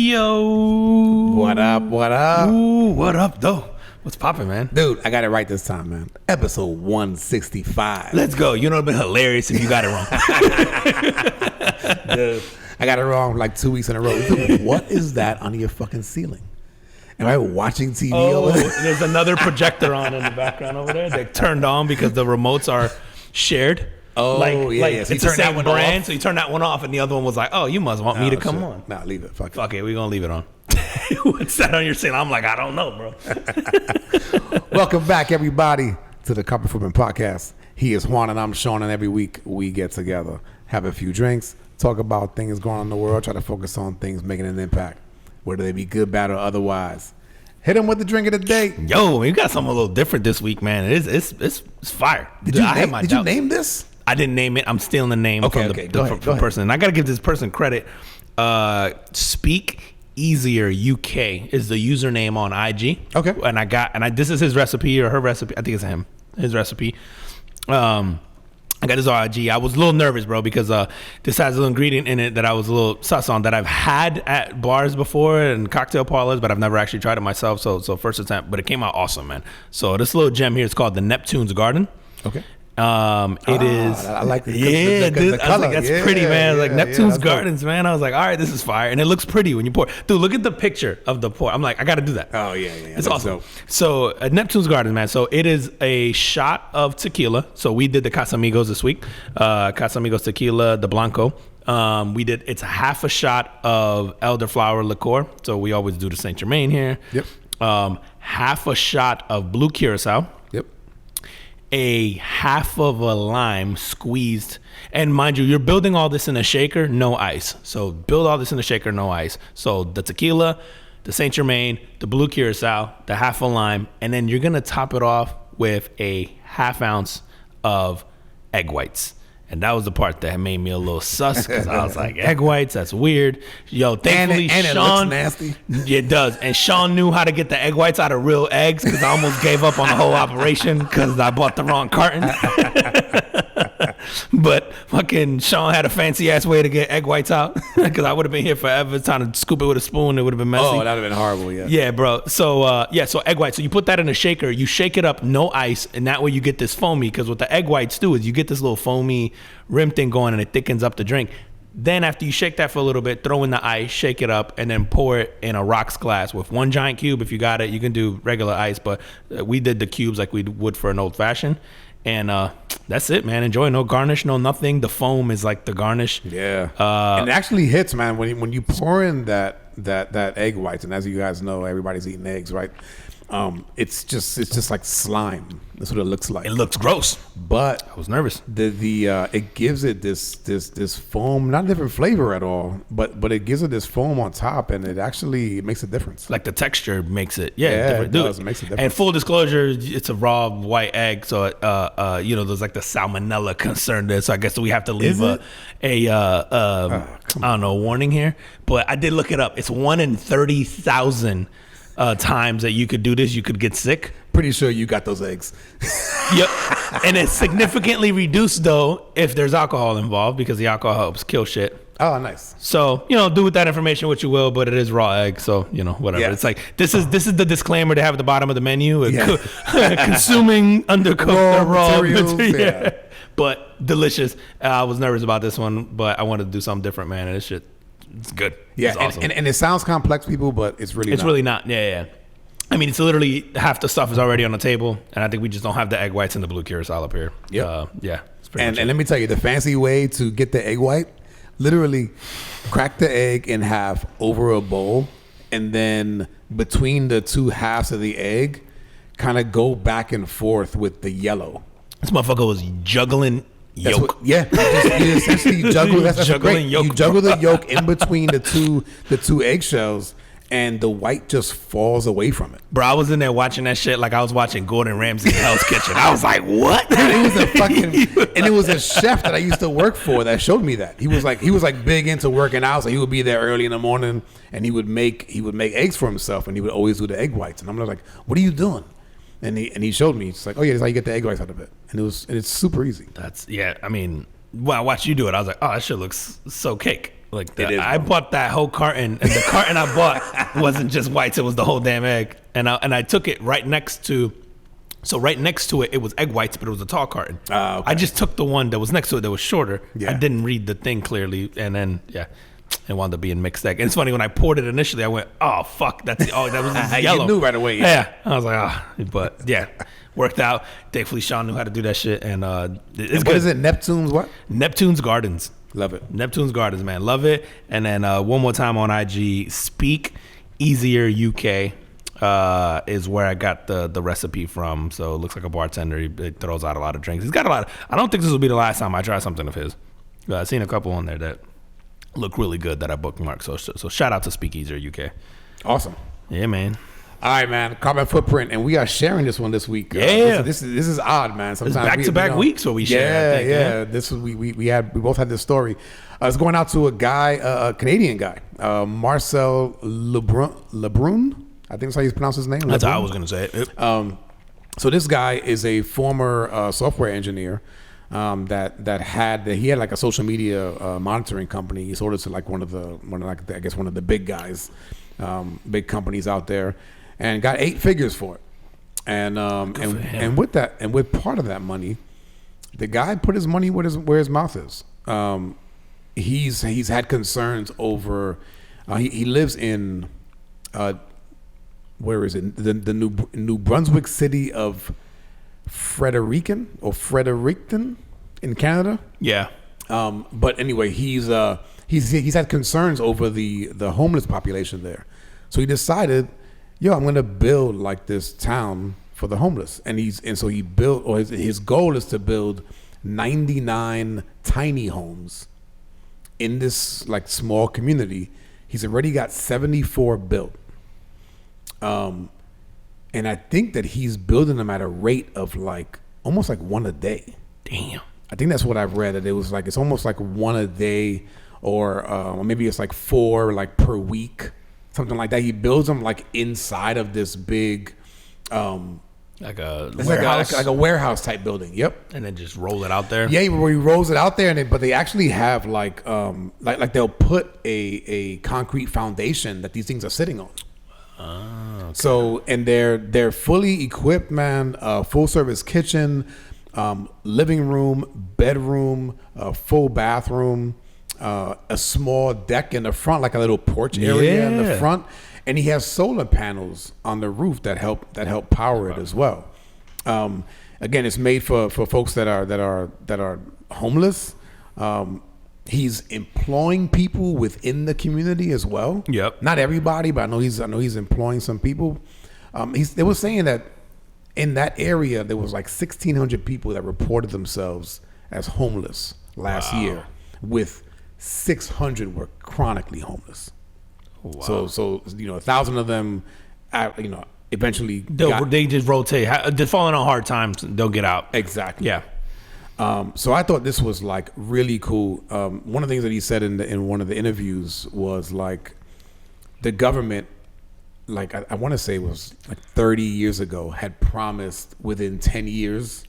Yo. What up? What up? Ooh, what up, though? What's poppin', man? Dude, I got it right this time, man. Episode 165. Let's go. You know, it'd been hilarious if you got it wrong. Dude, I got it wrong like 2 weeks in a row. Dude, what is that on your fucking ceiling? Am I watching TV over there? There's another projector on in the background over there. They turned on because the remotes are shared. Oh, yeah. it's So you the turn that same one brand, off? so you turn that one off, and the other one was like, "Oh, you must want me to come on." Nah, leave it. Fuck it. Fuck it, we're gonna leave it on. What's that on your ceiling? I'm like, I don't know, bro. Welcome back, everybody, to the Couple Footman Podcast. He is Juan and I'm Sean, and every week we get together, have a few drinks, talk about things going on in the world, try to focus on things making an impact, whether they be good, bad, or otherwise. Hit him with the drink of the day. Yo, we got something a little different this week, man. It's fire. Did you name this? I didn't name it. I'm stealing the name from the Go ahead. person. And I got to give this person credit. Speak Easier UK is the username on IG. Okay. And this is his recipe or her recipe. I think it's him. His recipe. I got his on IG. I was a little nervous, bro, because this has a little ingredient in it that I was a little sus on that I've had at bars before and cocktail parlors, but I've never actually tried it myself. So first attempt, but it came out awesome, man. So this little gem here is called the Neptune's Garden. Okay. It is. I like it. Yeah, dude. I was like, that's pretty, man. Like Neptune's Gardens, dope. man. I was like, all right, this is fire, and it looks pretty when you pour. Dude, look at the picture of the pour. I'm like, I got to do that. Oh yeah. It's awesome. Dope. So Neptune's Gardens, man. So it is a shot of tequila. So we did the Casamigos this week. Casamigos tequila, the Blanco. It's a half a shot of elderflower liqueur. So we always do the Saint Germain here. Yep. Half a shot of blue curacao. Yep. A half of a lime squeezed, and mind you, you're building all this in a shaker, no ice. So build all this in a shaker, no ice. So the tequila, the Saint Germain, the blue curacao, the half a lime, and then you're gonna top it off with a half ounce of egg whites. And that was the part that made me a little sus, because I was like, egg whites, that's weird. Yo, thankfully, and Sean, it looks nasty. It does. And Sean knew how to get the egg whites out of real eggs, because I almost gave up on the whole operation because I bought the wrong carton. But fucking Sean had a fancy ass way to get egg whites out, because I would have been here forever trying to scoop it with a spoon. It would have been messy. Oh, that would have been horrible, yeah. Yeah, bro. So, so egg whites. So you put that in a shaker, you shake it up, no ice, and that way you get this foamy, because what the egg whites do is you get this little foamy rim thing going, and it thickens up the drink. Then after you shake that for a little bit, throw in the ice, shake it up, and then pour it in a rocks glass with one giant cube. If you got it, you can do regular ice, but we did the cubes like we would for an old fashioned. And that's it, man. Enjoy. No garnish, no nothing. The foam is like the garnish. Yeah. And it actually hits, man, when you pour in that egg whites, and as you guys know, everybody's eating eggs, right? It's just like slime. That's what it looks like. It looks gross, but I was nervous. It gives it this foam, not a different flavor at all, but it gives it this foam on top, and it actually makes a difference. Like the texture makes it, different. It does. It makes a difference. And full disclosure, it's a raw white egg, so there's like the salmonella concern there. So I guess we have to leave a warning here. But I did look it up. It's 1 in 30,000 times that you could do this. You could get sick. Pretty sure you got those eggs. Yep. And it's significantly reduced though if there's alcohol involved, because the alcohol helps kill shit. Oh, nice. So, do with that information what you will, but it is raw egg, so whatever. Yeah. It's like this is the disclaimer to have at the bottom of the menu. Yeah. Consuming undercooked raw materials. Yeah. But delicious. I was nervous about this one, but I wanted to do something different, man. And this shit, it's good. Yeah, it's awesome. and it sounds complex, people, but it's really not. Yeah. I mean, it's literally half the stuff is already on the table, and I think we just don't have the egg whites and the blue curacao up here. Yep. It's pretty much and let me tell you, the fancy way to get the egg white, literally crack the egg in half over a bowl, and then between the two halves of the egg, kind of go back and forth with the yellow. This motherfucker was juggling yolk. You essentially juggle. That's juggling great. yolk. You juggle the yolk in between the two eggshells, and the white just falls away from it. Bro, I was in there watching that shit like I was watching Gordon Ramsay's Hell's Kitchen. I was like, what? And it was a chef that I used to work for that showed me that. He was like big into working out, so he would be there early in the morning, and he would make eggs for himself, and he would always do the egg whites. And I'm like, what are you doing? And he showed me. It's like, oh yeah, that's how you get the egg whites out of it. And it's super easy. I mean, when I watched you do it, I was like, oh, that shit looks so cake. Like It is, I bro. bought that whole carton, and the carton I bought wasn't just whites; it was the whole damn egg. And I took it right next to. So right next to it, it was egg whites, but it was a tall carton. Okay. I just took the one that was next to it that was shorter. Yeah. I didn't read the thing clearly, and then it wound up being mixed egg. And it's funny when I poured it initially, I went, "Oh fuck, that was You yellow." knew right away, Yeah, I was like, but yeah, worked out. Thankfully, Sean knew how to do that shit, and it's What good. is it? Neptune's what? Neptune's Gardens. Love it. Neptune's Gardens, man. Love it. And then one more time on IG, Speak Easier UK is where I got the recipe from. So it looks like a bartender. He throws out a lot of drinks. He's got a lot of, I don't think this will be the last time I try something of his. I've seen a couple on there that look really good that I bookmarked. So shout out to Speak Easier UK. Awesome. Yeah, man. All right, man. Carbon footprint, and we are sharing this one this week. Yeah. This is odd, man. Sometimes back-to-back weeks where we share, I think, yeah. This was we both had this story. It's going out to a guy, a Canadian guy, Marcel Lebrun. I think that's how you pronounce his name. That's Lebrun. how I was gonna say it. So this guy is a former software engineer that had like a social media monitoring company. He sold it to like one of the big guys, big companies out there, and got 8 figures for it. And with that, and with part of that money, the guy put his money where his mouth is. He's had concerns over. He lives in. Where is it? The New Brunswick city of Fredericton in Canada. Yeah. But anyway, he's had concerns over the homeless population there. So he decided, I'm gonna build like this town for the homeless. So he built, or his goal is to build 99 tiny homes in this like small community. He's already got 74 built. And I think that he's building them at a rate of like almost like one a day. Damn. I think that's what I've read, that it was like it's almost like one a day, or maybe it's like 4 like per week, something like that. He builds them like inside of this big, Like a it's warehouse. like a warehouse type building. Yep. And then just roll it out there. Yeah, where he rolls it out there, but they actually have like they'll put a concrete foundation that these things are sitting on. Okay. So, and they're fully equipped, man. Full service kitchen, living room, bedroom, full bathroom, a small deck in the front, like a little porch area in the Yeah. front, and he has solar panels on the roof that help power it as well. Again, it's made for folks that are homeless. He's employing people within the community as well. Yep. Not everybody, but I know he's employing some people. They were saying that in that area there was like 1,600 people that reported themselves as homeless last year, with 600 were chronically homeless. Wow. So 1,000 of them, eventually They just rotate. They're falling on hard times. They'll get out. exactly. Yeah. So I thought this was like really cool. One of the things that he said in one of the interviews was like the government, like I want to say it was like 30 years ago, had promised within 10 years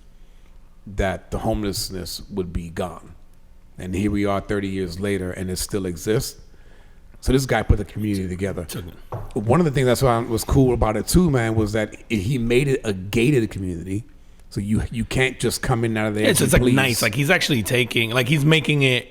that the homelessness would be gone. And here we are 30 years later and it still exists. So this guy put the community together. One of the things that's what was cool about it too, man, was that he made it a gated community. So you can't just come in out of there. It's like nice. Like he's actually he's making it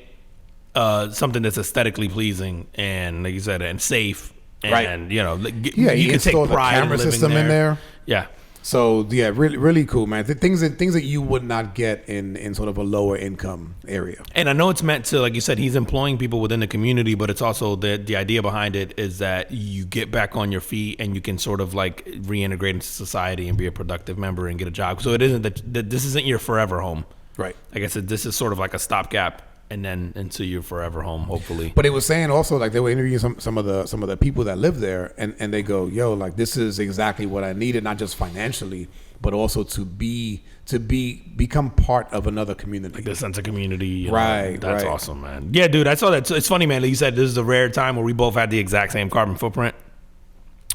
something that's aesthetically pleasing and, like you said, and safe. And, Right. you he can take installed a pride in camera living system in there. Yeah. So yeah, really, really cool, man. Things that you would not get in sort of a lower income area. And I know it's meant to, like you said, he's employing people within the community, but it's also the idea behind it is that you get back on your feet and you can sort of like reintegrate into society and be a productive member and get a job. So it isn't that this isn't your forever home. Right. Like I said, this is sort of like a stopgap and then into your forever home, hopefully. But it was saying also, like, they were interviewing some of the people that live there, and they go, yo, like, this is exactly what I needed, not just financially, but also to become part of another community. Like the sense of community. you know, Right, That's right. awesome, man. Yeah, dude, I saw that. It's funny, man. Like you said, this is a rare time where we both had the exact same carbon footprint.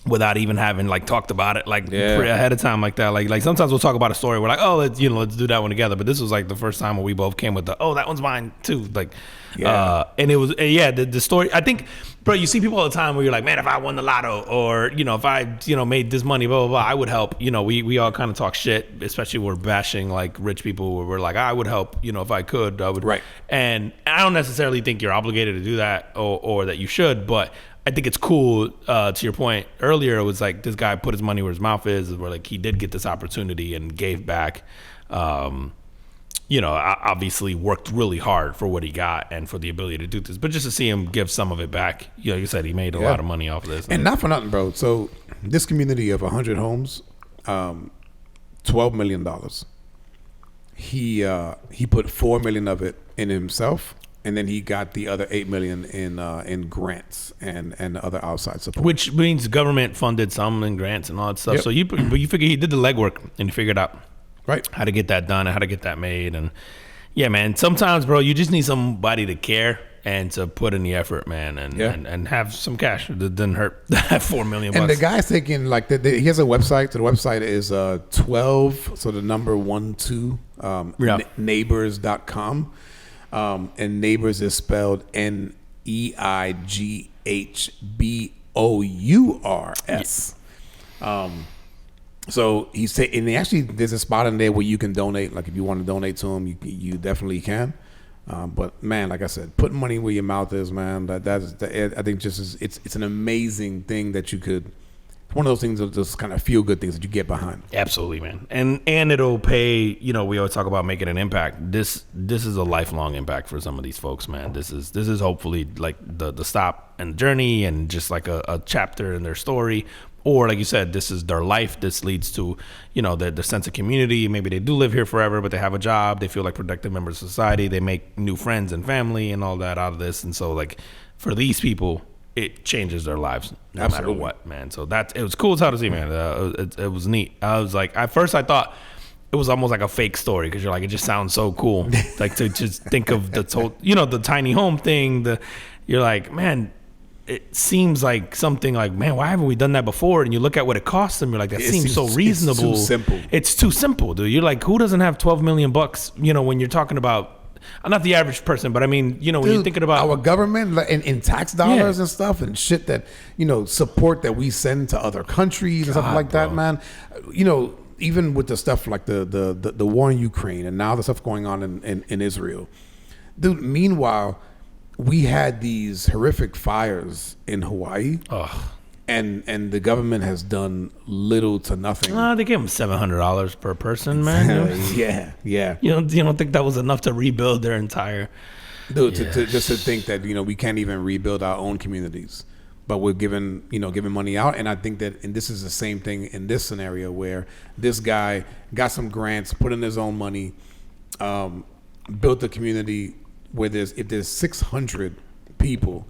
without even having like talked about it like Yeah. ahead of time like that. Like sometimes we'll talk about a story. We're like, oh, let's do that one together. But this was like the first time where we both came with that one's mine too. Like, and it was the story. I think, bro, you see people all the time where you're like, man, if I won the lotto or if I made this money, blah blah blah, I would help. We all kind of talk shit, especially we're bashing like rich people. Where we're like, I would help. If I could, I would. Right. And I don't necessarily think you're obligated to do that or that you should, but I think it's cool. To your point earlier, it was like this guy put his money where his mouth is, where like he did get this opportunity and gave back. Obviously worked really hard for what he got and for the ability to do this, but just to see him give some of it back, like you said, he made a lot of money off of this. And not for nothing, bro. So this community of 100 homes, $12 million. He put $4 million of it in himself. And then he got the other $8 million in grants and other outside support, which means government funded some in grants and all that stuff. Yep. So you figure he did the legwork and he figured out how to get that done and how to get that made. And yeah, man, sometimes, bro, you just need somebody to care and to put in the effort, man, and have some cash. It doesn't hurt. $4 million. And the guy's thinking like he has a website. So the website is 12. So the number 12 neighbors.com. And neighbors is spelled NEIGHBOURS. So he said, and actually there's a spot in there where you can donate. Like if you want to donate to him, you definitely can. But man, like I said, put money where your mouth is, man. I think it's an amazing thing that you could. One of those things that just kind of feel good things that you get behind. Absolutely, man. And it'll pay, we always talk about making an impact. This is a lifelong impact for some of these folks, man. This is hopefully like the stop and journey and just like a chapter in their story. Or like you said, this is their life. This leads to, their sense of community. Maybe they do live here forever, but they have a job. They feel like productive members of society. They make new friends and family and all that out of this. And so like for these people, it changes their lives no matter what, man. So it was cool as hell to see, man. It was neat. I was like, at first I thought it was almost like a fake story because you're like, it just sounds so cool. Like to just think of the the tiny home thing. You're like, man, it seems like something like, man, why haven't we done that before? And you look at what it costs them, you're like, that seems so reasonable. It's too simple. It's too simple, dude. You're like, who doesn't have $12 million? When you're talking about. I'm not the average person, but I mean, when you're thinking about our government in tax dollars and stuff and shit that, support that we send to other countries and stuff like that, man. Even with the stuff like the war in Ukraine and now the stuff going on in Israel, dude. Meanwhile, we had these horrific fires in Hawaii. And the government has done little to nothing. They gave them $700 per person, man. Yeah. You don't think that was enough to rebuild their entire? Dude, to think that we can't even rebuild our own communities, but we're giving money out. And I think that, and this is the same thing in this scenario where this guy got some grants, put in his own money, built a community where if there's 600 people,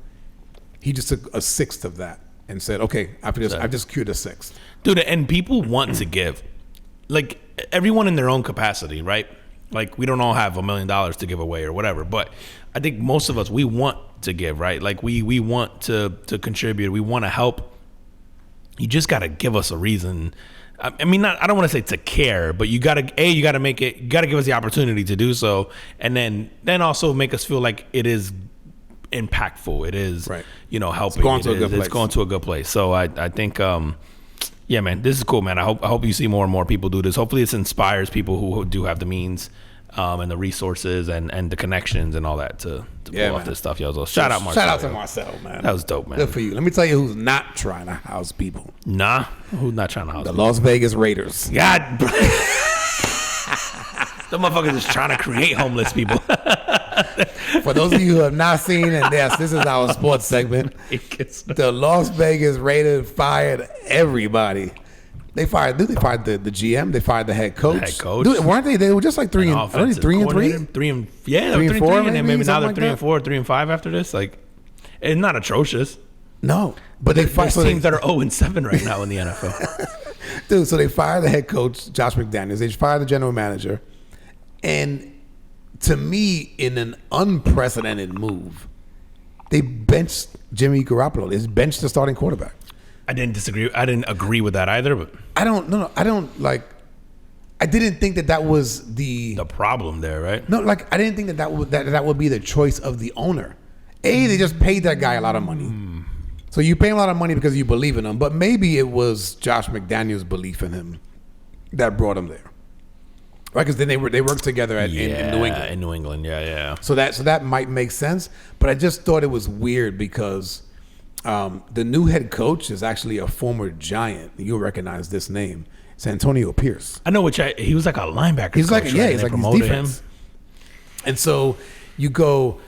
he just took a sixth of that. And said, okay, after this, I've just cured a sixth. Dude, and people want to give. Like, everyone in their own capacity, right? Like, we don't all have $1 million to give away or whatever. But I think most of us, we want to give, right? Like, we want to contribute. We want to help. You just got to give us a reason. I mean, I don't want to say to care, but you got to give us the opportunity to do so. And then also make us feel like it is impactful. It is, helping. It's going to a good place. So I think, yeah, man, this is cool, man. I hope you see more and more people do this. Hopefully, this inspires people who do have the means, and the resources and the connections and all that to pull off this stuff. Yo, so shout out Marcel. Shout out to Marcel, man. That was dope, man. Good for you. Let me tell you who's not trying to house people. Nah, who's not trying to house the people? Las Vegas Raiders. God, bro. The motherfuckers is trying to create homeless people. For those of you who have not seen, and yes, this is our sports segment. The Las Vegas Raiders fired everybody. They fired the GM. They fired the head coach. Dude, weren't they? They were just like 3 and 3. 3 and 3. 3 and 4, and then maybe now they're 3 and 4, 3 and 5 after this. Like, it's not atrocious. No, but they fired teams that are 0 and 7 right now in the NFL. Dude, so they fired the head coach, Josh McDaniels. They fired the general manager, and to me, in an unprecedented move, they benched Jimmy Garoppolo. They benched the starting quarterback. I didn't disagree. I didn't agree with that either. But I didn't think that was the problem there, right? No, like I didn't think that would be the choice of the owner. They just paid that guy a lot of money. So you pay him a lot of money because you believe in him, but maybe it was Josh McDaniels' belief in him that brought him there, right? Because then they worked together in New England. In New England, yeah. So that might make sense, but I just thought it was weird because the new head coach is actually a former Giant. You'll recognize this name. It's Antonio Pierce. I know he was like a linebacker. He's coach, like he's promoted defense. And so you go.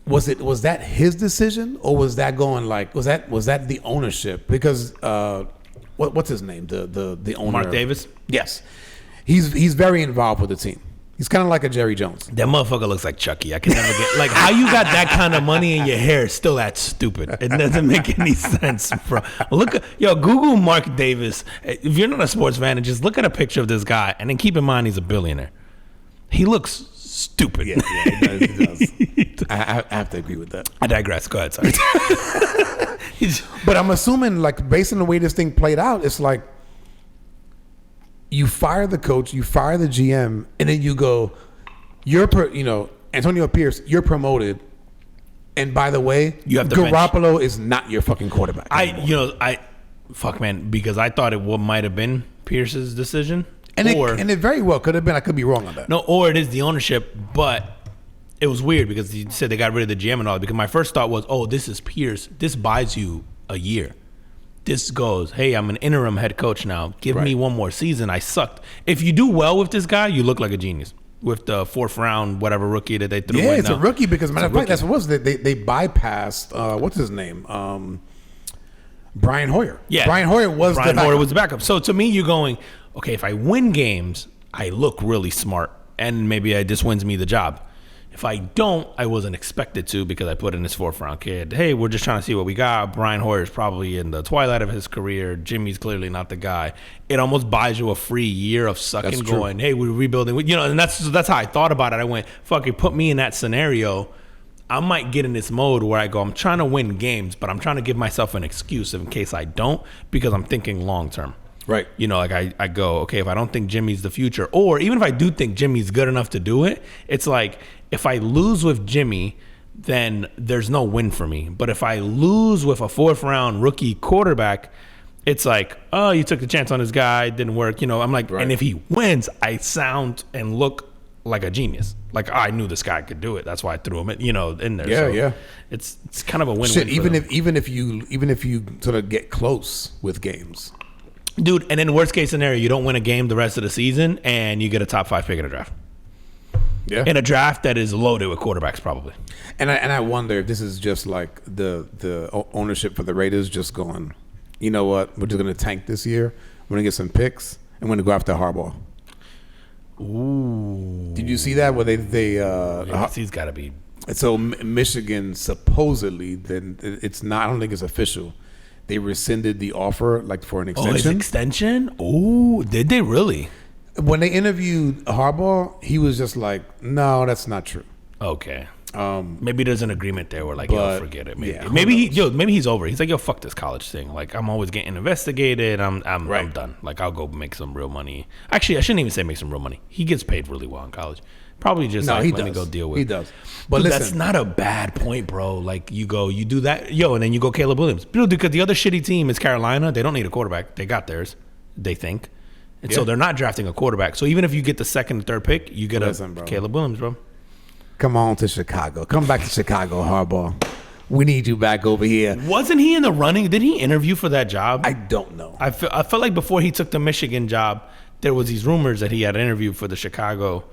Was that his decision, or was that going like was that the ownership? Because what's his name? The owner, Mark Davis. Yes, he's very involved with the team. He's kind of like a Jerry Jones. That motherfucker looks like Chucky. I can never get like how you got that kind of money in your hair is still that stupid. It doesn't make any sense, bro. Google Mark Davis. If you're not a sports fan, and just look at a picture of this guy, and then keep in mind he's a billionaire. He looks stupid. Yeah, he does. I have to agree with that. I digress. Go ahead, sorry. But I'm assuming, like, based on the way this thing played out, it's like you fire the coach, you fire the GM, and then you go, Antonio Pierce, you're promoted. And by the way, you have Garoppolo is not your fucking quarterback anymore. Because I thought it might have been Pierce's decision. And it very well could have been. I could be wrong on that. No, or it is the ownership, but it was weird because you said they got rid of the GM and all. Because my first thought was, oh, this is Pierce. This buys you a year. This goes, hey, I'm an interim head coach now. Give me one more season. I sucked. If you do well with this guy, you look like a genius. With the 4th round, whatever rookie that they threw in. Yeah, it's a rookie because, matter of fact, that's what it was. They bypassed, what's his name? Brian Hoyer. Yeah. Brian Hoyer was the backup. So to me, you're going, okay, if I win games, I look really smart, and maybe it just wins me the job. If I don't, I wasn't expected to because I put in this 4th round kid. Hey, we're just trying to see what we got. Brian Hoyer's probably in the twilight of his career. Jimmy's clearly not the guy. It almost buys you a free year of sucking, going, hey, we're rebuilding. And that's how I thought about it. I went, fuck it, put me in that scenario. I might get in this mode where I go, I'm trying to win games, but I'm trying to give myself an excuse in case I don't because I'm thinking long term. Right. I go, okay, if I don't think Jimmy's the future, or even if I do think Jimmy's good enough to do it, it's like if I lose with Jimmy, then there's no win for me. But if I lose with a 4th round rookie quarterback, it's like, oh, you took the chance on this guy, it didn't work. I'm like, and if he wins, I sound and look like a genius. Like, I knew this guy could do it. That's why I threw him in there. Yeah. It's kind of a win-win. Shit, even if you sort of get close with games. Dude, and in worst case scenario, you don't win a game the rest of the season and you get a top 5 pick in a draft. Yeah. In a draft that is loaded with quarterbacks, probably. And I wonder if this is just like the ownership for the Raiders just going, you know what, we're just going to tank this year. We're going to get some picks and we're going to go after Harbaugh. Ooh. Did you see that where he's got to be. So Michigan supposedly, then it's not, I don't think it's official. They rescinded the offer like for an extension. Oh, his extension? Oh, did they really? When they interviewed Harbaugh, he was just like, no, that's not true. Okay. Maybe there's an agreement there where yo, forget it. Maybe. Yeah, maybe he's over. He's like, yo, fuck this college thing. Like, I'm always getting investigated. I'm done. Like, I'll go make some real money. Actually, I shouldn't even say make some real money. He gets paid really well in college. Probably just let me go deal with it. He does. But listen, that's not a bad point, bro. Like, you do that, and then you go Caleb Williams. Because the other shitty team is Carolina. They don't need a quarterback. They got theirs, they think. And so they're not drafting a quarterback. So even if you get the 2nd and 3rd pick, you get Caleb Williams, bro. Come on to Chicago. Come back to Chicago, Harbaugh. We need you back over here. Wasn't he in the running? Did he interview for that job? I don't know. I felt like before he took the Michigan job, there was these rumors that he had an interview for the Chicago.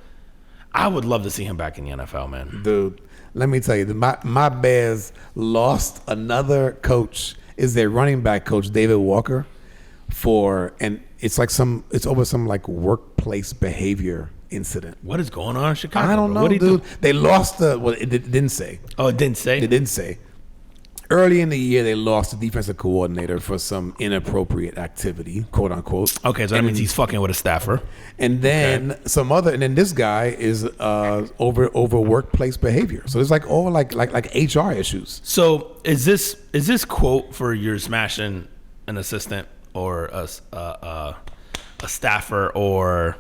I would love to see him back in the NFL, man. Dude, let me tell you, my Bears lost another coach. Is their running back coach, David Walker, and it's over some like workplace behavior incident. What is going on in Chicago? I don't know, dude. They lost it didn't say. Oh, it didn't say? It didn't say. Early in the year, they lost the defensive coordinator for some inappropriate activity, quote unquote. Okay, so that means he's fucking with a staffer. And then and then this guy is over workplace behavior. So it's like all like HR issues. So is this quote for you're smashing an assistant or a staffer, or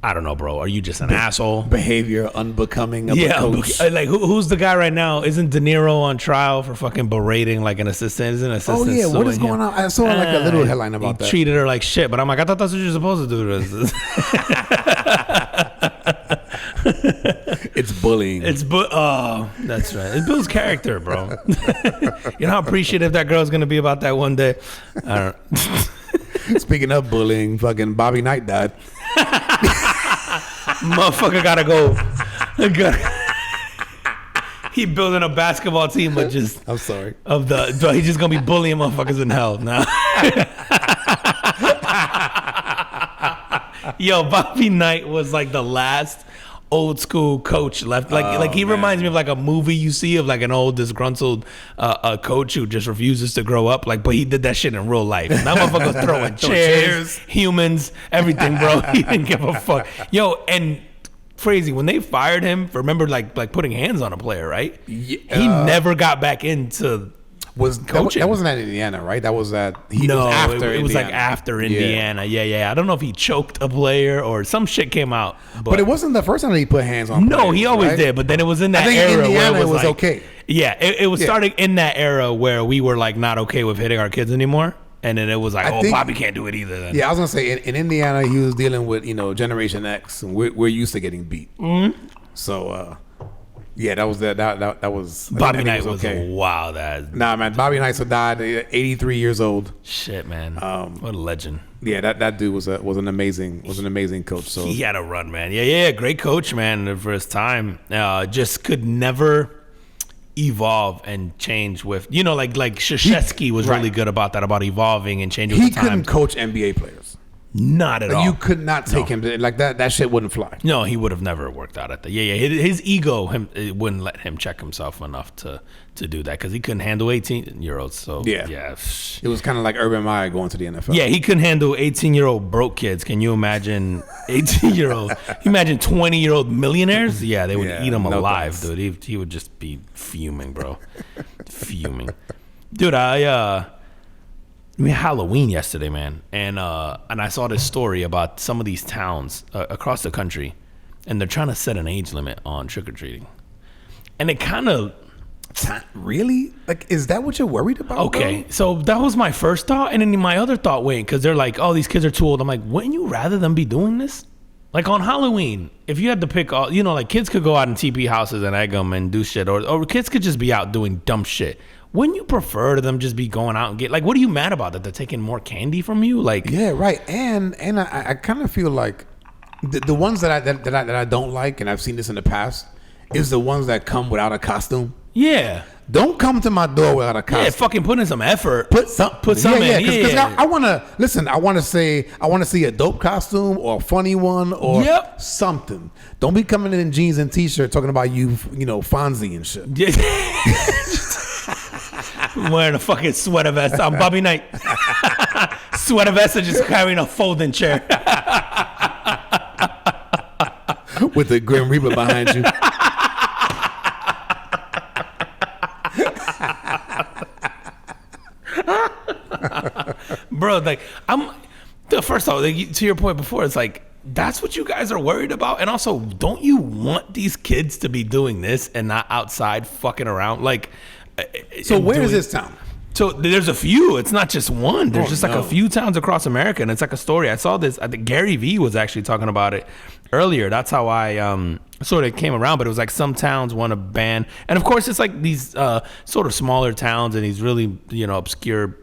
I don't know, bro? Are you just an asshole? Behavior unbecoming of a coach. Like who's the guy right now? Isn't De Niro on trial for fucking berating like an assistant? Isn't an assistant? Oh yeah, what is going on? I saw like a little headline about that. He treated her like shit, but I'm like, I thought that's what you're supposed to do. It's bullying. Oh, that's right. It builds character, bro. You know how appreciative that girl's gonna be about that one day. I don't. Speaking of bullying, fucking Bobby Knight died. Motherfucker gotta go. He building a basketball team, but just I'm sorry. He's just gonna be bullying motherfuckers in hell now. Yo, Bobby Knight was like the last old school coach left. Like he reminds me of like a movie you see of like an old disgruntled coach who just refuses to grow up. Like, but he did that shit in real life. That motherfucker was throwing chairs, humans, everything, bro. He didn't give a fuck. Yo, and crazy when they fired him for remember like putting hands on a player, right? Yeah. He never got back into. Coaching. That wasn't at Indiana, right? That was at it was like after Indiana. Yeah. I don't know if he choked a player or some shit came out. But it wasn't the first time that he put hands on players, he always right? did. But then it was in that I think era Indiana where it was like, okay. Yeah, it was starting in that era where we were like not okay with hitting our kids anymore. And then it was like, Bobby can't do it either. Then. Yeah, I was gonna say in Indiana he was dealing with Generation X, and we're used to getting beat. Mm-hmm. So. Yeah, that was that was Bobby Knight was okay. Wow, nah, man, Bobby Knight died 83 years old. Shit, man, what a legend. Yeah, that dude was an amazing coach. So he had a run, man. Yeah, great coach, man, for his time. Just could never evolve and change with like Krzyzewski was really good about that, about evolving and changing. He couldn't coach NBA players. Not at all. You could not take him to, like that. That shit wouldn't fly. No, he would have never worked out at that. Yeah. His ego, it wouldn't let him check himself enough to do that because he couldn't handle 18-year-olds. So yeah, it was kind of like Urban Meyer going to the NFL. Yeah, he couldn't handle 18-year-old broke kids. Can you imagine 18-year-old? Imagine 20-year-old millionaires? Yeah, they would eat him alive, dude. He would just be fuming, bro. Fuming, dude. We had Halloween yesterday, man, and I saw this story about some of these towns across the country, and they're trying to set an age limit on trick or treating, and it kind of really is that what you're worried about? Okay, so that was my first thought, and then my other thought went because they're like, oh, these kids are too old. I'm like, wouldn't you rather them be doing this? Like on Halloween, if you had to pick, like kids could go out in TP houses and egg them and do shit, or kids could just be out doing dumb shit. Wouldn't you prefer them just be going out and get what are you mad about that they're taking more candy from you? Like yeah, right. And I kind of feel like the ones that I don't like, and I've seen this in the past, is the ones that come without a costume. Yeah. Don't come to my door without a costume. Yeah, fucking put in some effort. Put some in. Because yeah. I want to see a dope costume or a funny one or something. Don't be coming in jeans and t-shirt talking about Fonzie and shit. Wearing a fucking sweater vest. I'm Bobby Knight. Sweater vest and just carrying a folding chair. With the Grim Reaper behind you. Bro, first of all, to your point before, it's like, that's what you guys are worried about? And also, don't you want these kids to be doing this and not outside fucking around? So where is this town? So there's a few. It's not just one. There's a few towns across America, and it's like a story. I saw this. I think Gary Vee was actually talking about it earlier. That's how I sort of came around. But it was like some towns want to ban, and of course it's like these sort of smaller towns and these really obscure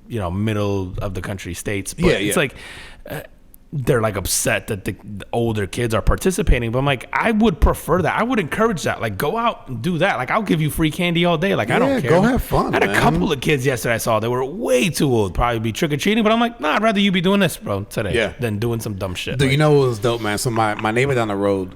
middle of the country states. But it's like. They're like upset that the older kids are participating, but I'm like, I would prefer that. I would encourage that. Like, go out and do that. Like, I'll give you free candy all day. Like, I don't care. Go have fun. I had a couple of kids yesterday I saw. They were way too old, probably be trick or treating. But I'm like, nah, I'd rather you be doing this, bro, today than doing some dumb shit. You know what was dope, man? So my neighbor down the road,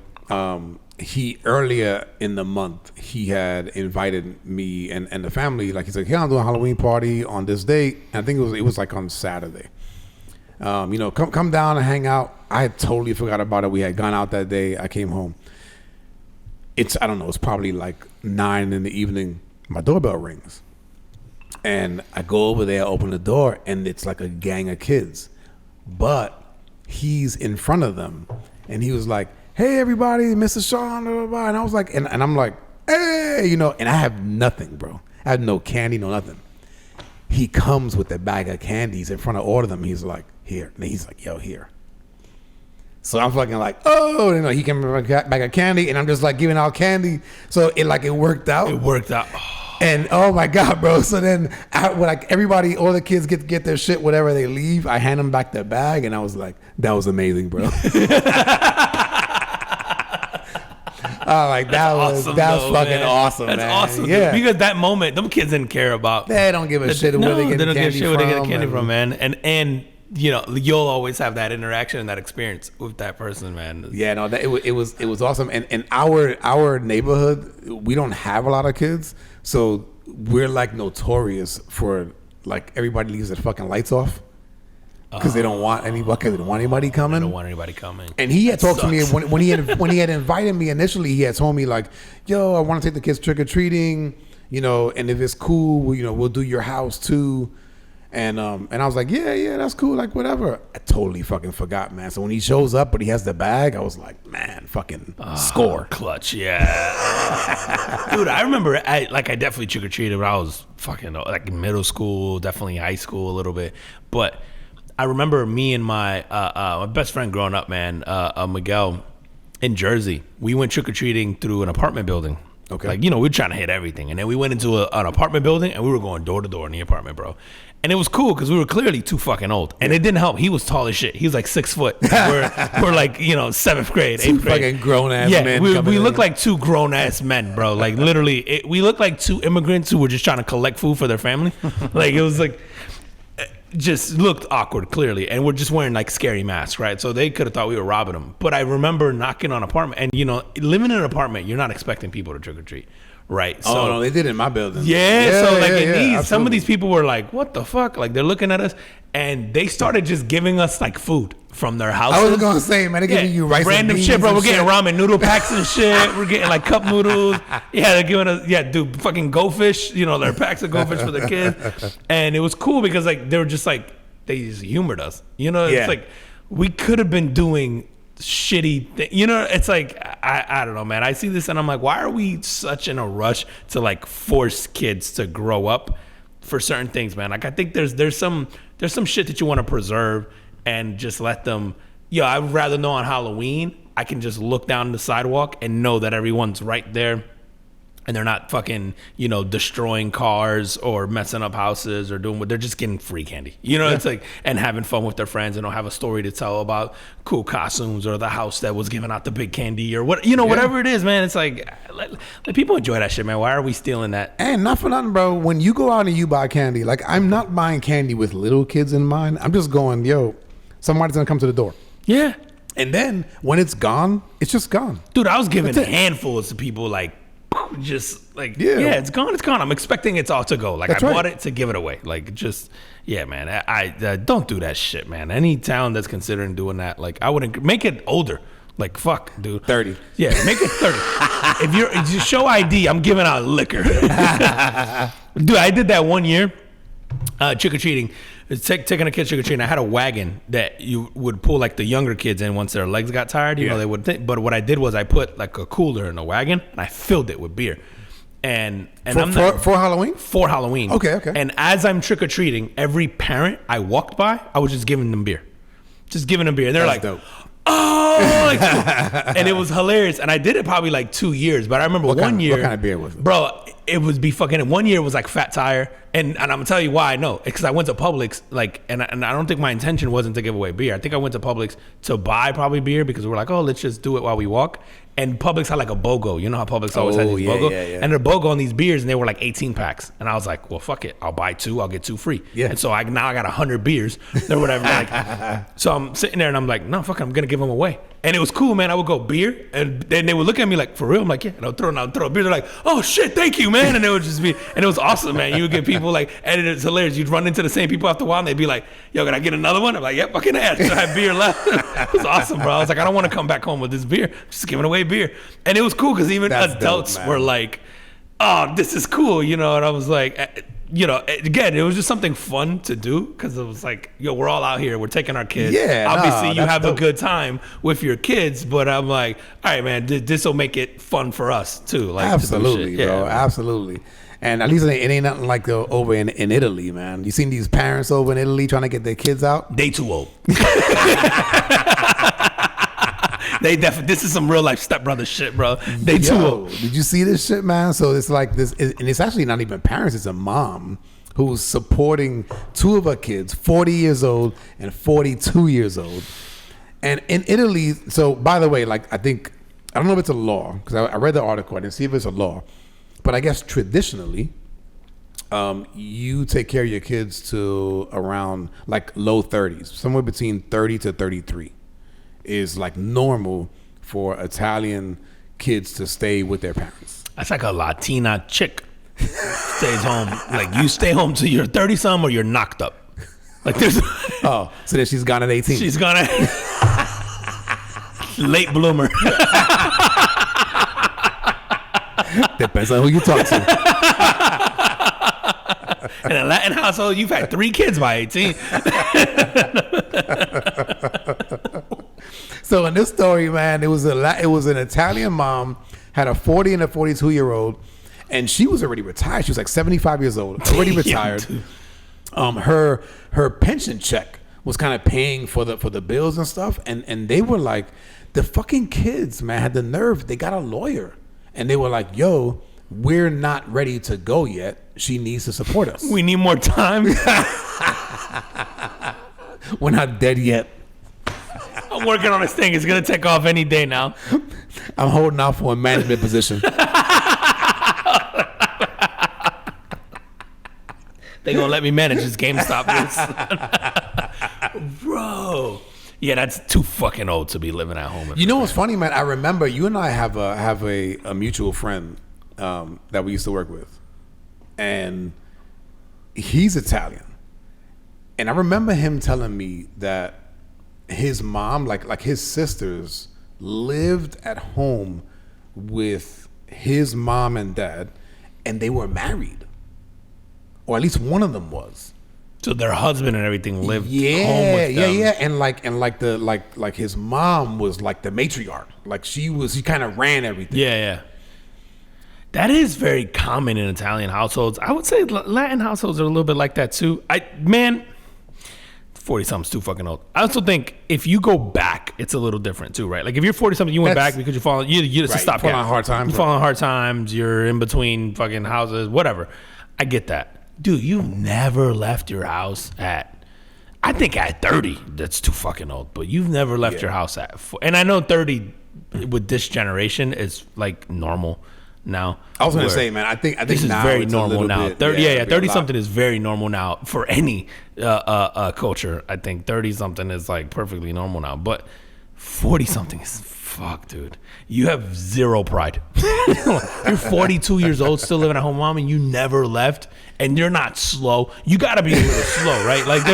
he earlier in the month he had invited me and the family. Like he's like, "Hey, I'm doing a Halloween party on this date." And I think it was like on Saturday. Come down and hang out. I had totally forgot about it. We had gone out that day. I came home. I don't know. It's probably like 9 in the evening. My doorbell rings, and I go over there, open the door, and it's like a gang of kids, but he's in front of them, and he was like, "Hey, everybody, Mr. Sean," blah, blah, blah. And I was like, and I'm like, "Hey," and I have nothing, bro. I have no candy, no nothing. He comes with a bag of candies in front of all of them. He's like, "Here," and he's like, "Yo, here." So I'm fucking like, oh, he came with a bag of candy, and I'm just like giving out candy. So it worked out. It worked out. And oh my God, bro. So then everybody, all the kids get their shit, whatever they leave, I hand them back their bag, and I was like, that was amazing, bro. That was fucking awesome, man. That's awesome, yeah. dude. Because that moment, them kids didn't care about. They don't give a shit where they get candy from, man. And you'll always have that interaction and that experience with that person, man. Yeah, no, it was awesome. And our neighborhood, we don't have a lot of kids, so we're like notorious for like everybody leaves their fucking lights off because they don't want anybody coming. They don't want anybody coming. And he had talked to me when he had invited me initially. He had told me like, "Yo, I want to take the kids trick or treating, and if it's cool, we'll do your house too." And I was like, yeah, that's cool, like whatever. I totally fucking forgot, man. So when he shows up, but he has the bag, I was like, man, fucking score. Clutch, yeah. Dude, I remember, I definitely trick-or-treated when I was fucking like in middle school, definitely high school a little bit. But I remember me and my best friend growing up, man, Miguel, in Jersey. We went trick-or-treating through an apartment building. Okay. We were trying to hit everything. And then we went into an apartment building, and we were going door to door in the apartment, bro. And it was cool because we were clearly too fucking old. And it didn't help. He was tall as shit. He was like 6 foot. We're like, 7th grade, 8th grade. Fucking grown-ass men. We look like two grown-ass men, bro. Like, literally, we look like two immigrants who were just trying to collect food for their family. Like, it was like, just looked awkward, clearly. And we're just wearing, like, scary masks, right? So they could have thought we were robbing them. But I remember knocking on an apartment. And, living in an apartment, you're not expecting people to trick-or-treat. Right. So, no, they did in my building. Some of these people were like, what the fuck? Like, they're looking at us, and they started just giving us like food from their houses. I was gonna say, man, they're giving you rice random and beans shit, bro. We're getting shit. ramen noodle packs and shit. We're getting like cup noodles. Yeah, they're giving us dude, fucking goldfish. Their packs of goldfish for the kids, and it was cool because like they were just like they just humored us. It's like we could have been doing shitty thing. It's like I don't know, man. I see this and I'm like, why are we such in a rush to like force kids to grow up for certain things, man? Like I think there's some shit that you want to preserve and just let them. I'd rather know on Halloween I can just look down the sidewalk and know that everyone's right there. And they're not fucking, destroying cars or messing up houses or doing what they're just getting free candy. It's like, and having fun with their friends and they'll have a story to tell about cool costumes or the house that was giving out the big candy or what, whatever it is, man. It's like, let people enjoy that shit, man. Why are we stealing that? And not for nothing, bro. When you go out and you buy candy, like I'm not buying candy with little kids in mind. I'm just going, somebody's gonna come to the door. Yeah. And then when it's gone, it's just gone. Dude, I was giving handfuls to people like, just like it's gone. I'm expecting it's all to go. Like I bought it to give it away. Like just man. I don't do that shit, man. Any town that's considering doing that, like I wouldn't make it older. Like fuck, dude. 30. Yeah, make it 30. If you show ID, I'm giving out liquor. Dude, I did that one year. Trick or treating. Taking a kid trick or treating. I had a wagon that you would pull like the younger kids in once their legs got tired. They would. But what I did was I put like a cooler in the wagon and I filled it with beer. And for Halloween? For Halloween. Okay. And as I'm trick or treating, every parent I walked by, I was just giving them beer. And they're like, dope. Oh, and it was hilarious. And I did it probably like 2 years, but I remember one year. What kind of beer was it? Bro, it would be fucking. One year was like Fat Tire, And I'm gonna tell you why I know. Because I went to Publix, like, and I don't think my intention wasn't to give away beer. I think I went to Publix to buy probably beer because we're like, oh, let's just do it while we walk. And Publix had like a BOGO. You know how Publix always has these BOGO? Yeah. And they're BOGO on these beers, and they were like 18 packs. And I was like, well, fuck it. I'll buy 2. I'll get 2 free. Yeah. And so now I got 100 beers or whatever. Like, so I'm sitting there, and I'm like, no, fuck it. I'm going to give them away. And it was cool, man. I would go beer, and then they would look at me like, for real? I'm like, yeah. And I'll throw a beer. They're like, oh, shit, thank you, man. And it would just be, and it was awesome, man. You would get people like, and it's hilarious. You'd run into the same people after a while, and they'd be like, yo, can I get another one? I'm like, yep, I can add. So I had beer left. It was awesome, bro. I was like, I don't want to come back home with this beer. I'm just giving away beer. And it was cool because even That's adults dope, were like, oh, this is cool, you know? And I was like, you know, again, it was just something fun to do because it was like, yo, we're all out here. We're taking our kids. Yeah, obviously, you that's have dope. a good time with your kids, but I'm like, all right, man, this will make it fun for us too. Like, Absolutely, to do shit. bro. Yeah. Absolutely. And at least it ain't nothing like over in Italy, man. You seen these parents over in Italy trying to get their kids out? They too old. This is some real life stepbrother shit, bro. They too old. Did you see this shit, man? So it's like this, and it's actually not even parents. It's a mom who's supporting 2 of her kids, 40 years old and 42 years old. And in Italy, so by the way, like I don't know if it's a law because I read the article. I didn't see if it's a law, but I guess traditionally, you take care of your kids to around like low 30s, somewhere between 30 to 33 is like normal for Italian kids to stay with their parents. That's like a Latina chick stays home. Like you stay home till you're 30-some or you're knocked up. Like there's Oh, so then she's gone at 18. she's gonna late bloomer. Depends on who you talk to. In a Latin household, you've had 3 kids by 18. So in this story, man, it was an Italian mom, had a 40 and a 42-year-old, and she was already retired. She was like 75 years old, already retired. Her pension check was kind of paying for the bills and stuff, and they were like, the fucking kids, man, had the nerve. They got a lawyer, and they were like, yo, we're not ready to go yet. She needs to support us. We need more time. We're not dead yet. I'm working on this thing. It's gonna take off any day now. I'm holding out for a management position. They gonna let me manage this GameStop. Bro. Yeah, that's too fucking old to be living at home. You know what's funny, man? I remember you and I have a mutual friend that we used to work with, and he's Italian. And I remember him telling me that his mom, like his sisters, lived at home with his mom and dad, and they were married, or at least one of them was. So their husband and everything lived home Yeah, with them. yeah, and like his mom was like the matriarch. Like she kind of ran everything. Yeah. That is very common in Italian households. I would say Latin households are a little bit like that too. 40-something's too fucking old. I also think if you go back, it's a little different too, right? Like if you're 40-something, you went back because you fall. You it's a Right, stopgap. fall on hard times, You fall on hard times. You're in between fucking houses, whatever. I get that, dude. You've never left your house at. I think at 30, that's too fucking old. But you've never left your house at. And I know 30 with this generation is like normal now. I was gonna where- say, man, I think this is now very it's a normal little now. bit- 30, it'd be a 30 lot. something is very normal now for any culture. I think 30 something is like perfectly normal now, but 40 something is fuck, dude. You have zero pride. You're 42 years old, still living at home, mom, and you never left, and you're not slow. You gotta be a little slow, right? Like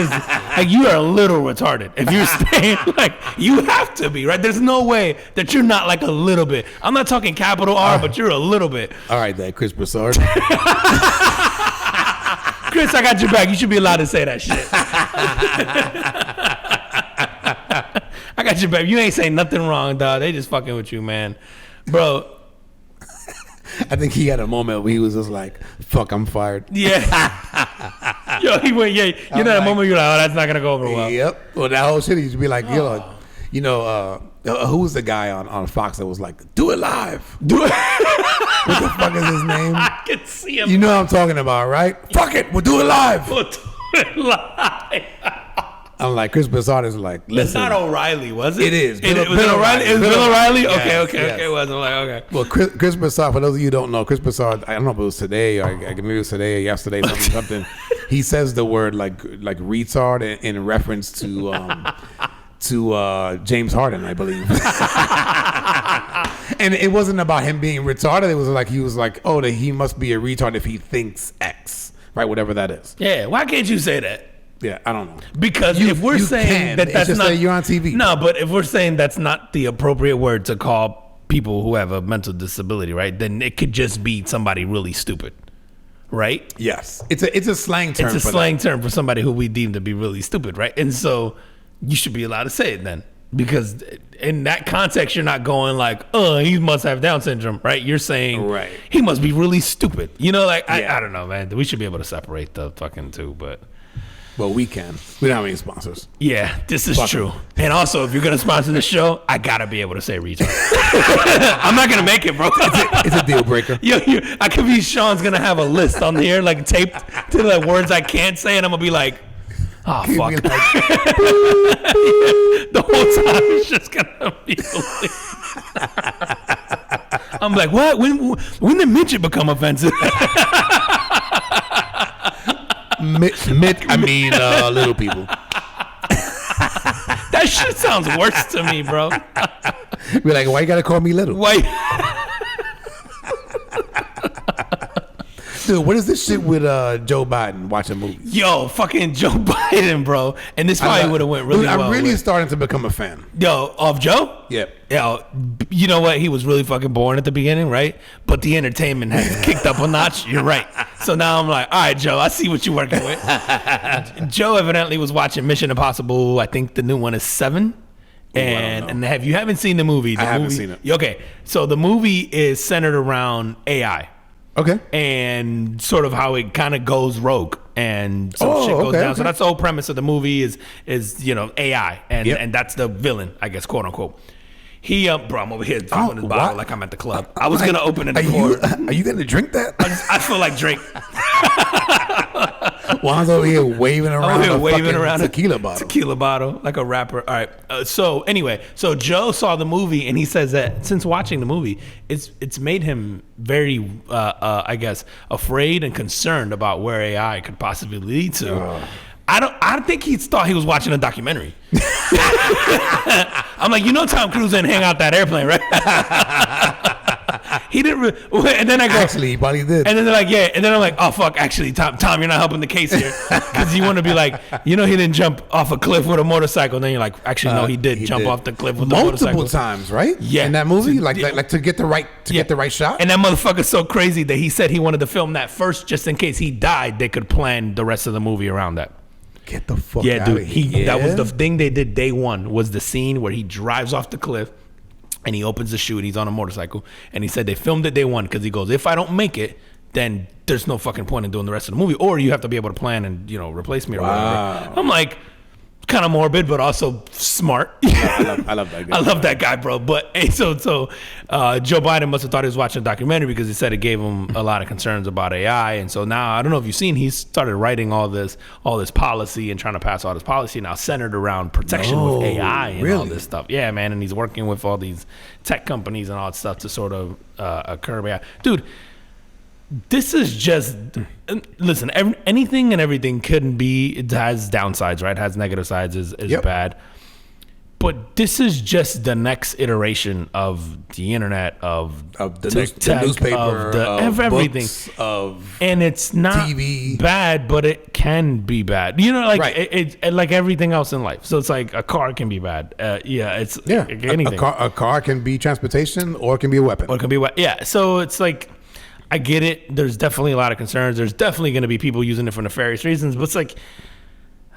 you are a little retarded if you're staying. Like you have to be, right? There's no way that you're not like a little bit. I'm not talking capital R, but you're a little bit. All right, then, Chris Broussard. Chris, I got your back. You should be allowed to say that shit. I got your back. You ain't saying nothing wrong, dog. They just fucking with you, man. Bro. I think he had a moment where he was just like, "Fuck, I'm fired." Yeah. Yo, he went, yeah. You know that moment you're like, oh, that's not going to go over well. Yep. Well, that whole shit, he used to be like, You know, who was the guy on Fox that was like, "Do it live"? Do it. What the fuck is his name? I can see him. You know what I'm talking about, right? Fuck it, we'll do it live. We'll do it live. I'm like, Chris Broussard is like, It's listen. not O'Reilly, was it? It is. It was Bill O'Reilly. Is Bill Bill O'Reilly? Yes, Okay. yes. It was. I'm like, okay. Well, Chris Broussard, for those of you who don't know, Chris Broussard, I don't know if it was today or maybe it was today or yesterday, something. He says the word like retard in reference to James Harden, I believe. And it wasn't about him being retarded. It was like he was like, oh, that he must be a retard if he thinks X, right? Whatever that is. Yeah. Why can't you say that? Yeah, I don't know. Because if we're you saying can. that It's that's just not that you're on TV. No, but if we're saying that's not the appropriate word to call people who have a mental disability, right? Then it could just be somebody really stupid, right? Yes, it's a slang term. It's a for slang term for somebody who we deem to be really stupid, right? And so you should be allowed to say it then, because in that context, you're not going like, "Oh, he must have Down syndrome," right? You're saying, Right. He must be really stupid. You know, like Yeah. I don't know, man. We should be able to separate the fucking two, but. Well, we can. We don't have any sponsors. Yeah, this is Fuck true. 'em. And also, if you're gonna sponsor the show, I gotta be able to say retard. I'm not gonna make it, bro. It's a deal breaker. I could be Sean's gonna have a list on here, like taped to the words I can't say, and I'm gonna be like, oh He'd be fuck. like, The whole time it's just gonna be. I'm like, what? When did midget become offensive? little people. That shit sounds worse to me, bro. We're like, why you gotta call me little? Why? Dude, what is this shit with Joe Biden watching movies? Yo, fucking Joe Biden, bro. And this probably would have went really Dude, well. I'm really with- starting to become a fan. Yo, of Joe? Yep. Yo, you know what? He was really fucking boring at the beginning, right? But the entertainment has kicked up a notch. You're right. So now I'm like, all right, Joe, I see what you're working with. Joe evidently was watching Mission Impossible. I think the new one is 7. And have you haven't seen the movie? I haven't seen it. Okay, so the movie is centered around AI. Okay. And sort of how it kind of goes rogue and some shit goes down. So that's the whole premise of the movie is AI and that's the villain, I guess, quote unquote. He bro, I'm over here filling his bottle like I'm at the club. I was gonna open it before. Are you gonna drink that? I feel like Drake. Juan's over here waving around a tequila bottle. Tequila bottle, like a rapper. All right. So anyway, so Joe saw the movie and he says that since watching the movie, it's made him very, I guess, afraid and concerned about where AI could possibly lead to. I don't think he thought he was watching a documentary. I'm like, Tom Cruise didn't hang out that airplane, right? He didn't. And then I go, Actually, he probably did. And then they're like, yeah. And then I'm like, oh fuck, actually, Tom, you're not helping the case here, because you want to be like, he didn't jump off a cliff with a motorcycle. And then you're like, actually, no, he did jump off the cliff with the motorcycle multiple times, right? Yeah, in that movie, like to get the right get the right shot. And that motherfucker's so crazy that he said he wanted to film that first, just in case he died, they could plan the rest of the movie around that. Get the fuck Yeah, out dude. of here. That was the thing they did day one, was the scene where he drives off the cliff and he opens the chute. He's on a motorcycle. And he said they filmed it day one because he goes, if I don't make it, then there's no fucking point in doing the rest of the movie. Or you have to be able to plan and, replace me or whatever. I'm like, kind of morbid, but also smart. I love that guy. I love that guy, bro. But hey, so Joe Biden must have thought he was watching a documentary because he said it gave him a lot of concerns about AI. And so now, I don't know if you've seen, he's started writing all this policy and trying to pass all this policy now centered around protection with AI and all this stuff. Yeah, man. And he's working with all these tech companies and all that stuff to sort of curb AI. Dude, this is just, listen, anything and everything it has downsides, right? It has negative sides, is bad. But this is just the next iteration of the internet, of the tech, newspaper, of everything. Books, of and it's not TV. bad, but it can be bad. Right. It like everything else in life. So it's like a car can be bad. It's anything. A car can be transportation or it can be a weapon. Or it can be yeah. So it's like, I get it. There's definitely a lot of concerns. There's definitely going to be people using it for nefarious reasons. But it's like,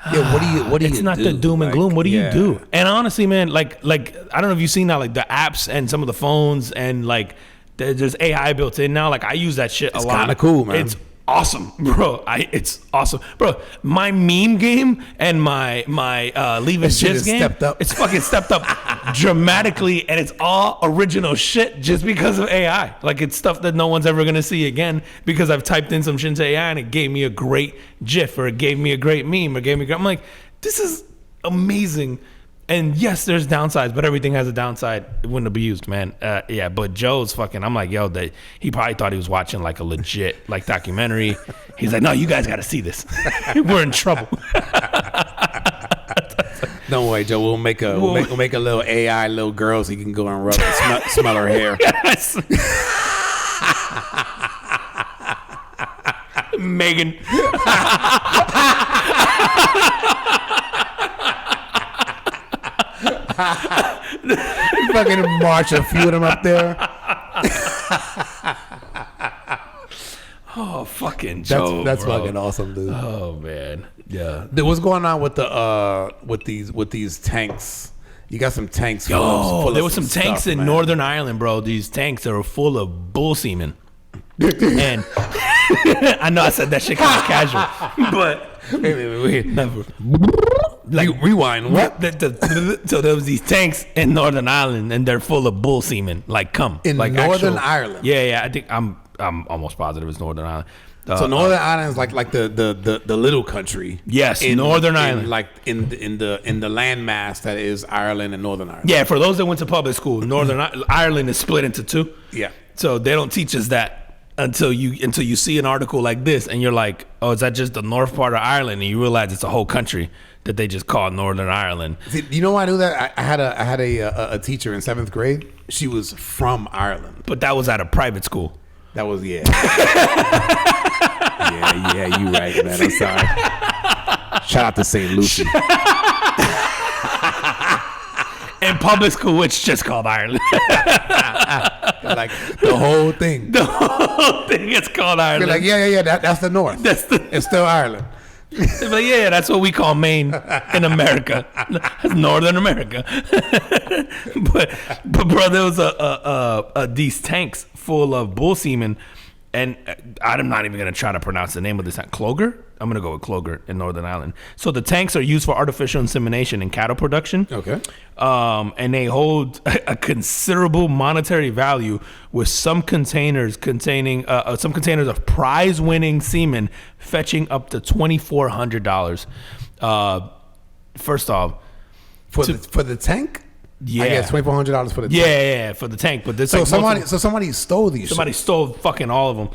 what do you it's not do? the doom and Like, gloom. What do you do? And honestly, man, like I don't know if you've seen now, like the apps and some of the phones and like there's AI built in now. Like I use that shit a lot. It's kind of cool, man. It's awesome, bro. It's awesome, bro. My meme game and my Leave It shit Jizz has game, stepped up. it's fucking stepped up dramatically, and it's all original shit just because of AI. Like, it's stuff that no one's ever gonna see again because I've typed in some shit into AI and it gave me a great GIF or it gave me a great meme or I'm like, this is amazing. And yes, there's downsides, but everything has a downside. It wouldn't have been used, man. Yeah, but Joe's fucking, I'm like, yo, he probably thought he was watching like a legit like documentary. He's like, no, you guys got to see this. We're in trouble. Don't worry, Joe. We'll make a little AI little girl so you can go and rub and smell her hair. Yes. Megan. Fucking march a few of them up there. Oh, fucking Joe. That's bro. fucking awesome, dude. Oh man, yeah. Dude, what's going on with the with these tanks? You got some tanks. Full There of was some tanks stuff, in man. Northern Ireland, bro. These tanks that were full of bull semen. And I know I said that shit kind of casual, but Wait. never. Rewind. What? So there was these tanks in Northern Ireland, and they're full of bull semen, like cum. In like Northern Ireland? Yeah. I think I'm almost positive it's Northern Ireland. So Northern Ireland is like the little country. Yes, Northern Ireland. Like in the landmass that is Ireland and Northern Ireland. Yeah, for those that went to public school, Northern Ireland is split into two. Yeah. So they don't teach us that until you see an article like this, and you're like, oh, is that just the north part of Ireland? And you realize it's a whole country that they just call Northern Ireland. See, you know why I knew that? I had a teacher in 7th grade. She was from Ireland. But that was at a private school. That was yeah, you right, man. I'm sorry. Shout out to St. Lucie. In public school, it's just called Ireland. Like the whole thing. The whole thing is called Ireland. You're like, yeah. That's the North. It's still Ireland. But yeah, that's what we call Maine in America. That's Northern America. but bro, there was these tanks full of bull semen, and I'm not even gonna try to pronounce the name of this tank. Clogher? I'm gonna go with Clogher in Northern Ireland. So the tanks are used for artificial insemination and cattle production. Okay. And they hold a considerable monetary value, with some containers of prize-winning semen fetching up to $2,400. First off, for the tank. yeah, I guess $2,400 for the tank. yeah, for the tank. But this So somebody stole these. somebody stole fucking all of them,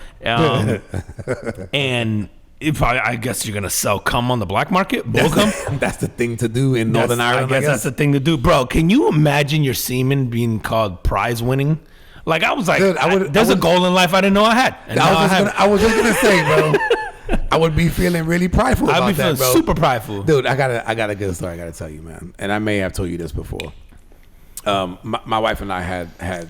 and I guess you're gonna sell cum on the black market, bull cum. That's the thing to do in Northern Ireland. I guess that's the thing to do, bro. Can you imagine your semen being called prize winning? Like, I was like, Dude, there's a goal in life I didn't know I had. And I was just gonna say, bro. I would be feeling really prideful about I'd be that, feeling bro. super prideful. Dude, I got a good story I gotta tell you, man. And I may have told you this before. My wife and I had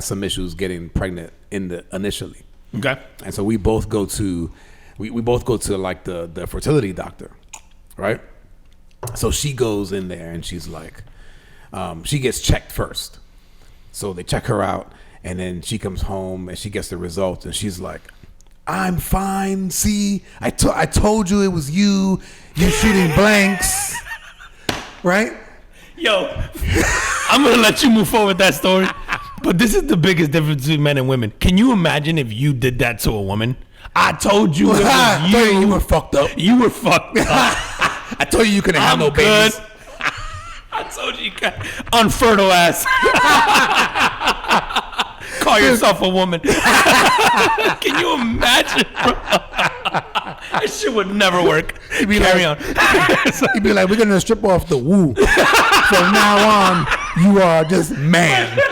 some issues getting pregnant initially. Okay. And so we both go to like the fertility doctor, right? So she goes in there and she's like, she gets checked first. So they check her out, and then she comes home and she gets the results, and she's like, I'm fine. See, I told you it was you. You're shooting blanks, right? Yo, I'm gonna let you move forward with that story, but this is the biggest difference between men and women. Can you imagine if you did that to a woman? I told you it was you. You were fucked up. You were fucked up. I told you couldn't have no good. babies. I told you can't. Unfertile ass. Call yourself a woman. Can you imagine, bro? That shit would never work. Carry on. He'd be like, we're going to strip off the woo. From now on, you are just man. We're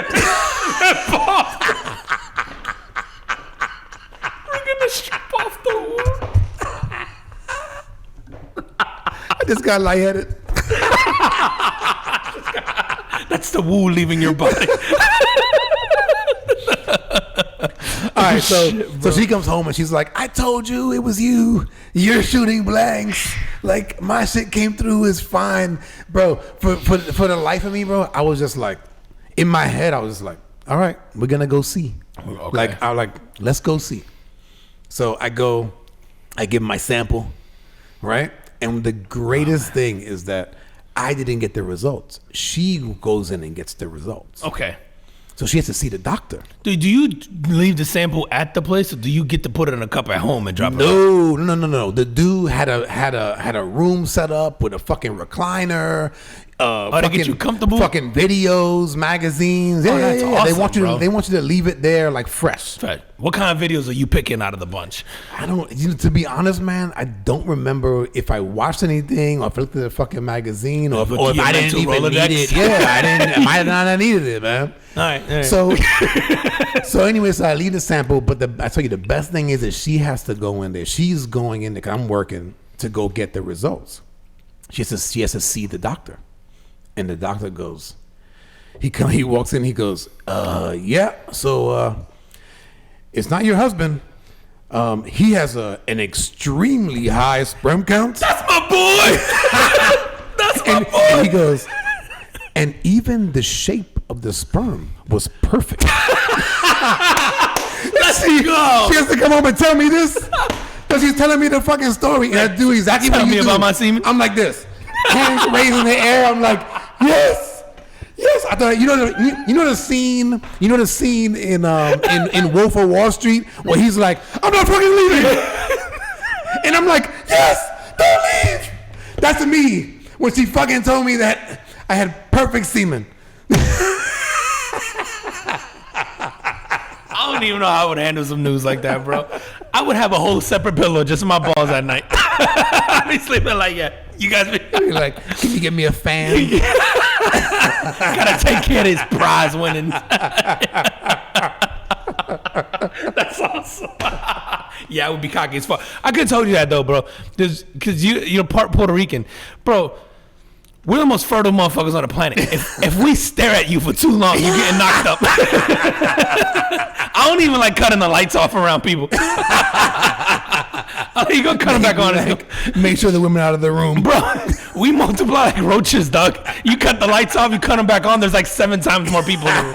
going to strip off the woo. I just got lightheaded. That's the woo leaving your body. All right, so she comes home and she's like, I told you it was you. You're shooting blanks. Like, my shit came through is fine. Bro, for the life of me, bro, I was just like, in my head, I was just like, all right, we're going to go see. Okay. Like, I'm like, let's go see. So I give him my sample, right? And the greatest thing is that I didn't get the results. She goes in and gets the results. Okay. So she has to see the doctor. Do you leave the sample at the place, or do you get to put it in a cup at home and drop it off? No. The dude had a room set up with a fucking recliner. To get you comfortable? Fucking videos, magazines. Yeah, that's awesome, they want you bro. they want you to leave it there like fresh. Right. What kind of videos are you picking out of the bunch? I don't. To be honest, man, I don't remember if I watched anything or if I looked at the fucking magazine or if I didn't even Rolodex? need it. Yeah, I didn't. I might not have needed it, man. All right. So anyways, I leave the sample, but I tell you the best thing is that she has to go in there. She's going in there because I'm working to go get the results. She has to see the doctor, and the doctor goes. He walks in. He goes, yeah. So it's not your husband. He has an extremely high sperm count. That's my boy. That's my boy. And he goes, and even the shape of the sperm was perfect. Let's go. She has to come home and tell me this. Because she's telling me the fucking story. And I do exactly Tell what you me do. about my semen. I'm like this. Hands raised in the air. I'm like, yes. Yes, I thought you know the scene in Wolf of Wall Street where he's like, I'm not fucking leaving, and I'm like, yes, don't leave. That's me when she fucking told me that I had perfect semen. I don't even know how I would handle some news like that, bro. I would have a whole separate pillow just for my balls at night. I'd be sleeping like, yeah, you guys be You're like, can you get me a fan? gotta take care of this prize winning. That's awesome. Yeah, I would be cocky as fuck. I could have told you that though, bro. Because you're part Puerto Rican, bro. We're the most fertile motherfuckers on the planet. If we stare at you for too long, you're getting knocked up. I don't even like cutting the lights off around people. You gonna cut them back on? Like, make sure the women out of the room, Bro, we multiply like roaches, dog. You cut the lights off, you cut them back on, there's like 7 times more people in the room.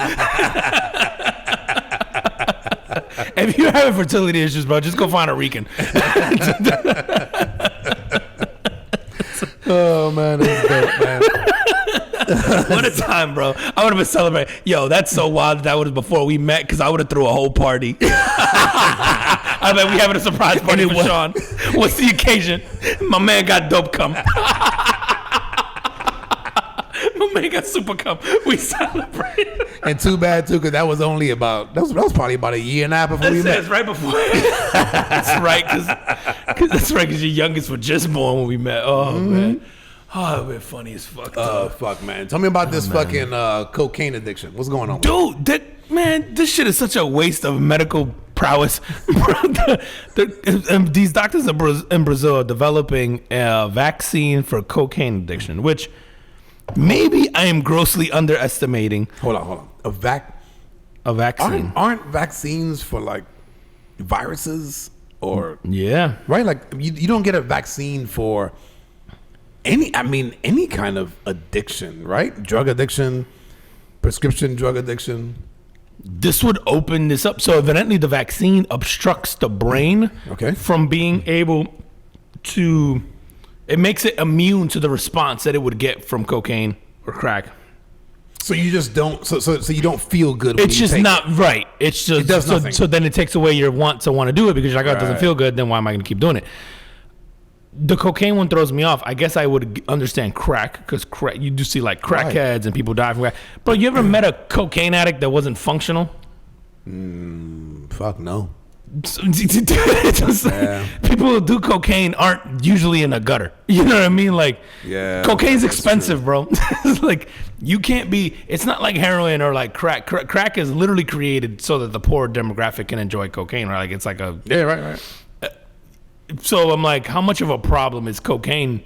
If you're having fertility issues, bro, just go find a Rican. Oh man, that's dope, man. What a time, bro. I would have been celebrating. Yo, that's so wild that was before we met, because I would have threw a whole party. I bet we having a surprise party for Sean. What's the occasion? My man got dope cum. My man got super cum. We celebrated. And too bad too, because that was only about that was probably about a year and a half before we met. That's right before. That's right, because your youngest was just born when we met. Oh man. Oh, we're funny as fuck. Fuck, man. Tell me about this fucking cocaine addiction. What's going on? Dude, this shit is such a waste of medical prowess. These doctors in Brazil are developing a vaccine for cocaine addiction, which maybe I am grossly underestimating. Hold on. A vaccine. Aren't vaccines for like viruses or Yeah. right? Like you don't get a vaccine for any kind of addiction, right? Drug addiction, prescription drug addiction. This would open this up. So evidently the vaccine obstructs the brain from being able to, it makes it immune to the response that it would get from cocaine or crack. So you just don't, so you don't feel good when It's you just take not right. It's just, It does nothing. So then it takes away your want to do it, because you're like, oh, it doesn't Right. feel good, then why am I going to keep doing it? The cocaine one throws me off. I guess I would understand crack, because you do see like crackheads and people die from crack. Bro, you ever met a cocaine addict that wasn't functional? Fuck no. It's just like, people who do cocaine aren't usually in a gutter. You know what I mean? Like, Yeah, cocaine's that's expensive, bro. It's like, you can't be. It's not like heroin or like crack. Crack is literally created so that the poor demographic can enjoy cocaine, right? Like, it's like a. Yeah, right. So I'm like, how much of a problem is cocaine?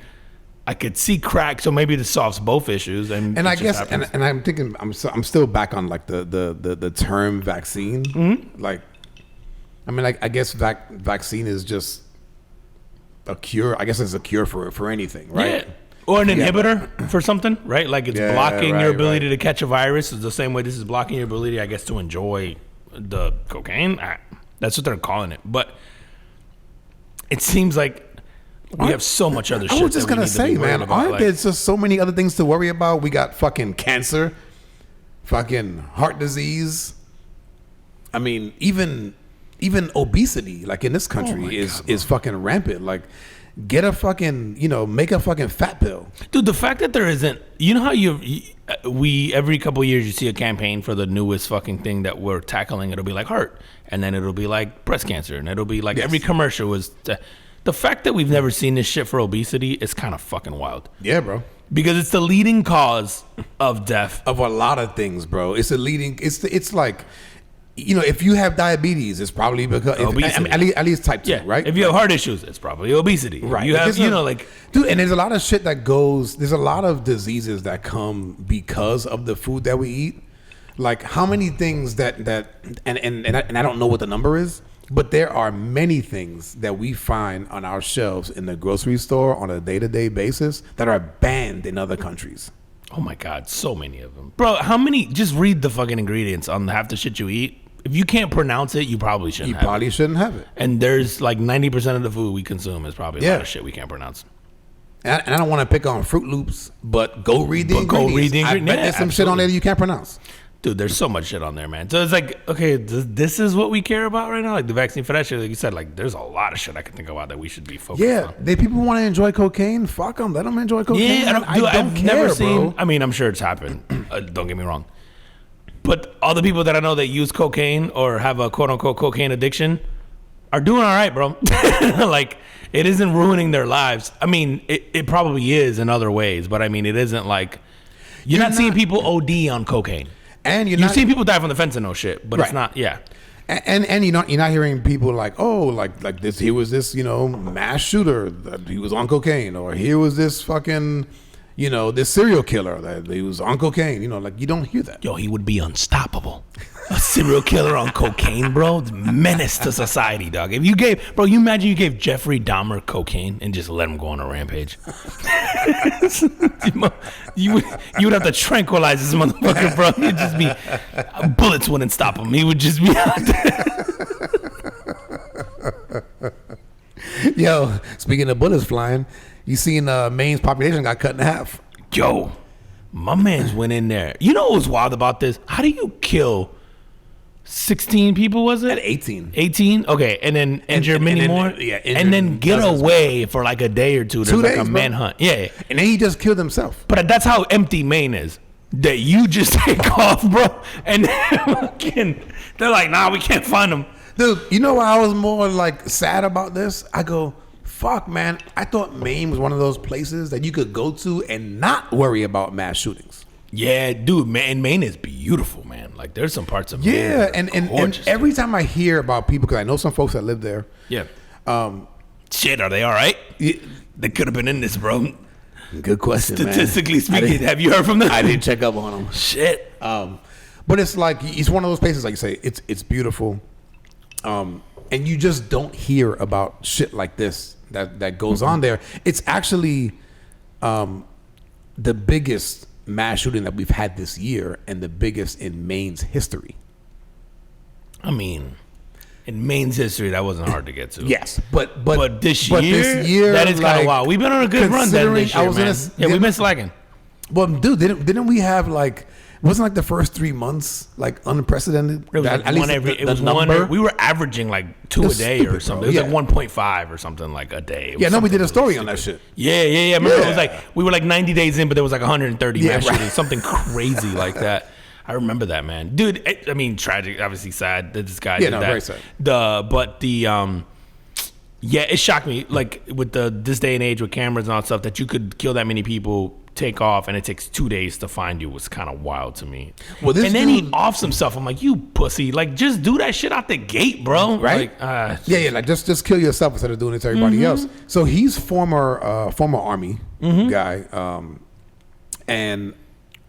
I could see crack, so maybe this solves both issues. And I guess, and I'm thinking, I'm still back on like the term vaccine. Mm-hmm. Like, I mean, like I guess vaccine is just a cure. I guess it's a cure for anything, right? Yeah. Or an inhibitor for something, right? Like it's blocking your ability to catch a virus. It's the same way this is blocking your ability, I guess, to enjoy the cocaine. That's what they're calling it. But it seems like we have so much other shit. I was just that we gonna need to say, be worried man, about. aren't Like, there just so many other things to worry about? We got fucking cancer, fucking heart disease. I mean, even obesity, like in this country, is fucking rampant. Like, get a fucking, make a fucking fat pill. dude, the fact that there isn't, you know how we every couple of years you see a campaign for the newest fucking thing that we're tackling. It'll be like heart, and then it'll be like breast cancer, and it'll be like every commercial was. The fact that we've never seen this shit for obesity is kind of fucking wild. Yeah, bro. Because it's the leading cause of death. Of a lot of things, bro. It's a leading. It's like, if you have diabetes, it's probably because Obesity. at least type 2, Yeah, right? If you have heart issues, it's probably obesity. Right. You have, Like, dude, and there's a lot of shit that goes. There's a lot of diseases that come because of the food that we eat. Like, how many things and I don't know what the number is, but there are many things that we find on our shelves in the grocery store on a day-to-day basis that are banned in other countries. Oh my God, so many of them. Bro, how many, just read the fucking ingredients on half the shit you eat. If you can't pronounce it, you probably shouldn't have it. Shouldn't have it. And there's like 90% of the food we consume is probably a lot of shit we can't pronounce. And I don't want to pick on Fruit Loops, but go read the ingredients. I bet there's some shit on there that you can't pronounce. Dude, there's so much shit on there, man. So it's like, okay, this is what we care about right now? Like the vaccine for that shit, like you said, like there's a lot of shit I can think about that we should be focused on. Yeah, people want to enjoy cocaine. Fuck them. Let them enjoy cocaine. Yeah, I've care, never seen, bro. I mean, I'm sure it's happened. Don't get me wrong. But all the people that I know that use cocaine or have a quote unquote cocaine addiction are doing all right, bro. Like, it isn't ruining their lives. I mean, it probably is in other ways, but I mean, it isn't like, you're not seeing people OD on cocaine. And you've seen people die from the fentanyl shit, but it's not, yeah. And you're not hearing people like, oh, like this, here was this, mass shooter that he was on cocaine, or here was this fucking, this serial killer that he was on cocaine, like you don't hear that. Yo, he would be unstoppable. A serial killer on cocaine, bro. It's menace to society, dog. If you you imagine you gave Jeffrey Dahmer cocaine and just let him go on a rampage. you would have to tranquilize this motherfucker, bro. He'd just be, bullets wouldn't stop him. He would just be out there. Yo, speaking of bullets flying, you seen Maine's population got cut in half. Yo, my man's went in there. You know what was wild about this? How do you kill 16 people, was it? At 18. 18? Okay, and then injure many more? Yeah, and then get away for like a day or two. There's 2 like days, a manhunt. Yeah. And then he just killed himself. But that's how empty Maine is. That you just take off, bro. And they're like, nah, we can't find him. Dude, you know why I was more like sad about this? I go, fuck, man. I thought Maine was one of those places that you could go to and not worry about mass shootings. Yeah, dude, Maine is beautiful, man. Like, there's some parts of Maine. Yeah, and every time I hear about people, because I know some folks that live there. Yeah. Shit, are they all right? Yeah, They could have been in this, bro. good question, Statistically speaking, have you heard from them? I didn't check up on them. Shit. But it's like, it's one of those places, like you say, it's beautiful. And you just don't hear about shit like this that goes on there. It's actually the biggest mass shooting that we've had this year and the biggest in Maine's history. I mean, in Maine's history, that wasn't hard to get to. Yes, but this year, that is kind of wild. We've been on a good run then this year, man. We've been slacking. Well, dude, didn't we have like, wasn't like the first 3 months like unprecedented? It was like at one least it was one. We were averaging like 2 a day stupid, or something. bro. It was like 1.5 or something like a day. Yeah, no, we did a story on that shit. Yeah. I remember it was like, we were like 90 days in, but there was like 130 mass right. shootings, something crazy like that. I remember that, man. Dude, I mean, tragic, obviously sad that this guy did that. Very sad. Yeah, it shocked me, like with this day and age with cameras and all that stuff, that you could kill that many people, take off, and it takes 2 days to find you was kind of wild to me. Well, and then he offs himself. I'm like, you pussy. Like, just do that shit out the gate, bro. Right? Like, like just kill yourself instead of doing it to everybody else. So he's former Army guy, and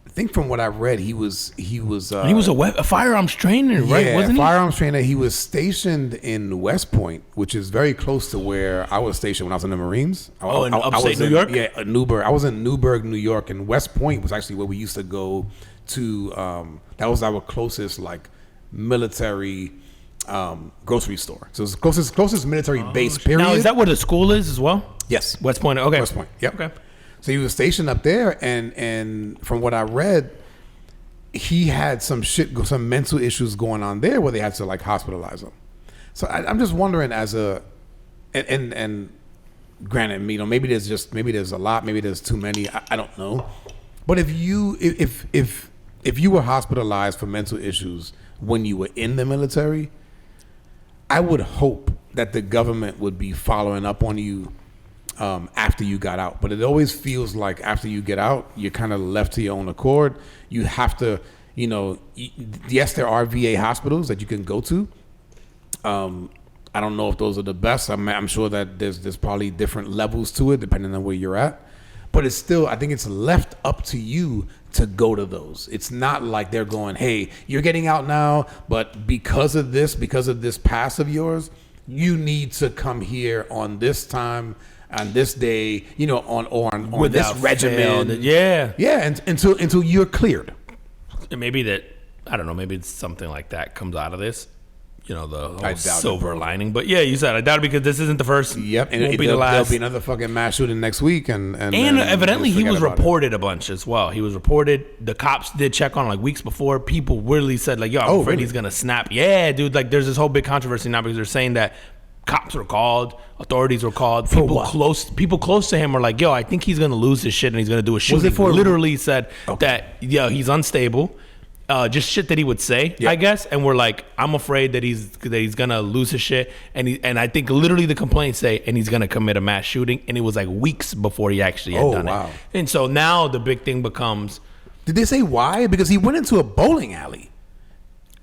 I think from what I read, he was a firearms trainer, right? Yeah, wasn't he? Firearms trainer. He was stationed in West Point, which is very close to where I was stationed when I was in the Marines. In upstate New York? Yeah, Newburgh. I was in Newburgh, New York, and West Point was actually where we used to go to. That was our closest like military grocery store. So it's closest military base. Period. Now, is that where the school is as well? Yes. West Point. Okay. West Point. Yep. Okay. So he was stationed up there, and from what I read, he had some mental issues going on there where they had to like hospitalize him. So I'm just wondering, and granted, maybe there's a lot, maybe there's too many. I don't know. But if you were hospitalized for mental issues when you were in the military, I would hope that the government would be following up on you after you got out. But it always feels like after you get out, you're kind of left to your own accord. You have to, yes, there are VA hospitals that you can go to. I don't know if those are the best. I'm sure that there's probably different levels to it depending on where you're at. But it's still, I think it's left up to you to go to those. It's not like they're going, hey, you're getting out now, but because of this past of yours, you need to come here on this time, on this day, on this regimen. Yeah. Yeah, until you're cleared. Maybe that, I don't know, maybe it's something like that comes out of this. The whole silver lining. But yeah, you said I doubt it because this isn't the first. Yep, and won't be the last. There'll be another fucking mass shooting next week, and evidently he was reported a bunch as well. He was reported. The cops did check on like weeks before. People really said like, "Yo, I'm afraid he's gonna snap." Yeah, dude. Like, there's this whole big controversy now because they're saying that cops were called, authorities were called. People close to him were like, "Yo, I think he's gonna lose his shit and he's gonna do a shooting." Literally said that he's unstable. Just shit that he would say, I guess, and we're like, I'm afraid that he's gonna lose his shit, and I think literally the complaints say, and he's gonna commit a mass shooting, and it was like weeks before he actually had done it. And so now the big thing becomes, did they say why? Because he went into a bowling alley.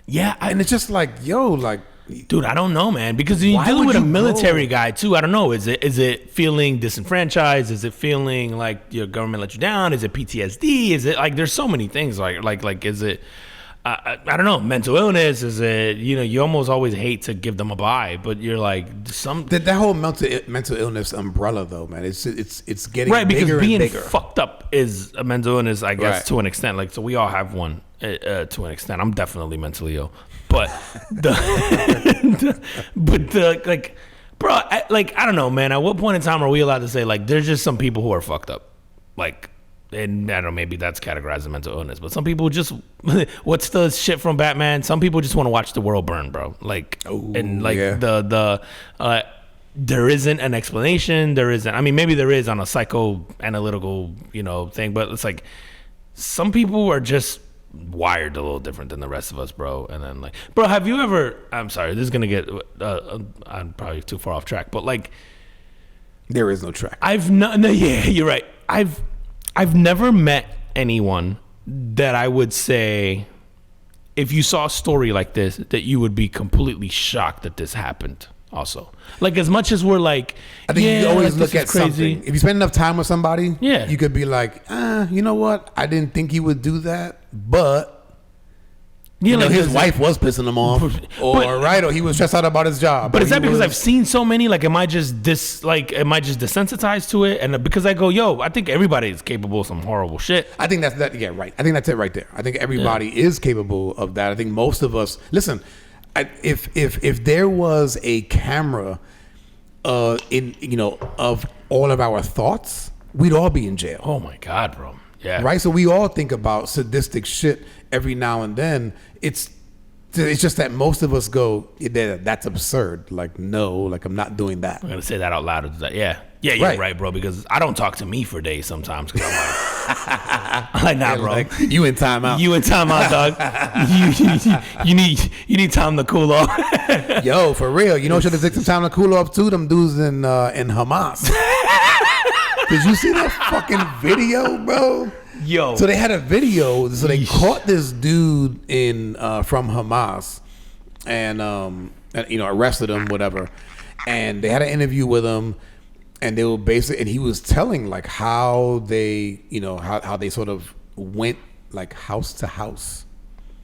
Yeah, and it's just like, dude, I don't know, man. Because you're dealing with a military guy too. I don't know. Is it feeling disenfranchised? Is it feeling like your government let you down? Is it PTSD? Is it like there's so many things like is it? I don't know. Mental illness? Is it? You almost always hate to give them a buy, but you're like that whole mental illness umbrella though, man. It's getting right because bigger being and bigger. Fucked up is a mental illness, I guess, to an extent. Like, so we all have one to an extent. I'm definitely mentally ill. But like, bro, I don't know, man. At what point in time are we allowed to say like there's just some people who are fucked up, like, and I don't know, maybe that's categorized as mental illness, but some people just what's the shit from Batman? Some people just want to watch the world burn, bro. Like, there isn't an explanation. There isn't. I mean, maybe there is on a psychoanalytical thing, but it's like some people are just wired a little different than the rest of us, bro. And then like, bro, have you ever, I'm sorry, this is gonna get I'm probably too far off track, but like, there is no track. Yeah, you're right. I've never met anyone that I would say, if you saw a story like this, that you would be completely shocked that this happened. Also, like, as much as we're like, I think you always look at something. If you spend enough time with somebody, you could be like, you know what? I didn't think he would do that, but his wife was pissing him off, or he was stressed out about his job. But is that because I've seen so many? Like, am I just desensitized to it? And because I go, I think everybody is capable of some horrible shit. I think that's that. Yeah, right. I think that's it right there. I think everybody is capable of that. I think most of us. Listen. If there was a camera of all of our thoughts, we'd all be in jail. Oh my God, bro. Yeah. Right? So we all think about sadistic shit every now and then. It's just that most of us go, that's absurd. Like, no, like, I'm not doing that. I'm going to say that out loud. Yeah, you're right, bro, because I don't talk to me for days sometimes because I'm like, nah, bro. Like, you in timeout. You in timeout, dog. you need time to cool off. Yo, for real. You know what should have taken some time to cool off too? Them dudes in Hamas. Did you see that fucking video, bro? Yo. So they had a video. So they caught this dude from Hamas and arrested him, whatever. And they had an interview with him, and they were and he was telling like how they, how they sort of went like house to house.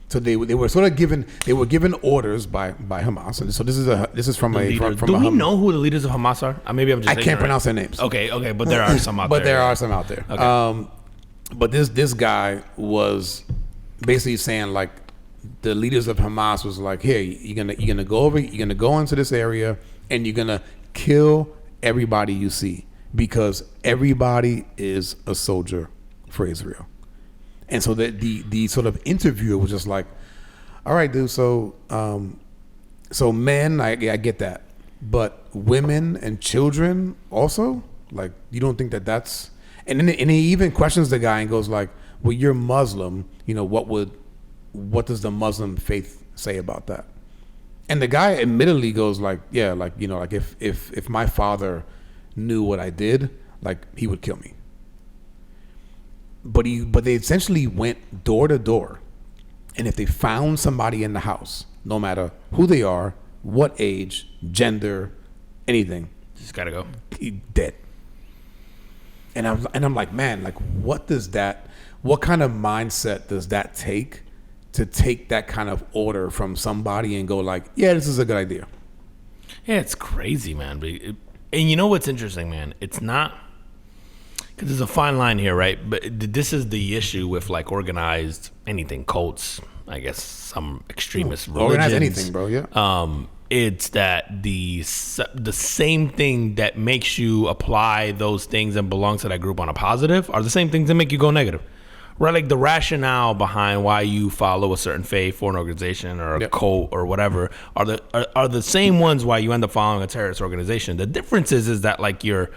So they were sort of given orders by Hamas, and so this is from Do we know who the leaders of Hamas are? Maybe I'm just. I can't pronounce their names. Okay, but there are some out there. But there are some out there. Okay. But this guy was basically saying like the leaders of Hamas was like, here, you're gonna go into this area and you're gonna kill everybody you see, because everybody is a soldier for Israel. And so the sort of interviewer was just like, all right, dude, so men, I get that, but women and children also, like, you don't think that's, and he even questions the guy and goes like, well, you're Muslim, what does the Muslim faith say about that? And the guy admittedly goes like, yeah, like, like if my father knew what I did, like, he would kill me. But they essentially went door to door, and if they found somebody in the house, no matter who they are, what age, gender, anything, Just gotta go. dead. And I'm like, man, like, what kind of mindset does that take to take that kind of order from somebody and go like, yeah, this is a good idea? Yeah, it's crazy, man. And you know what's interesting, man? It's not, because there's a fine line here, right? But this is the issue with like organized anything, cults, I guess some extremist religions. Organize anything, bro. Yeah. It's that the same thing that makes you apply those things and belong to that group on a positive are the same things that make you go negative. Right, like the rationale behind why you follow a certain faith or an organization or a cult or whatever are the same ones why you end up following a terrorist organization. The difference is that like your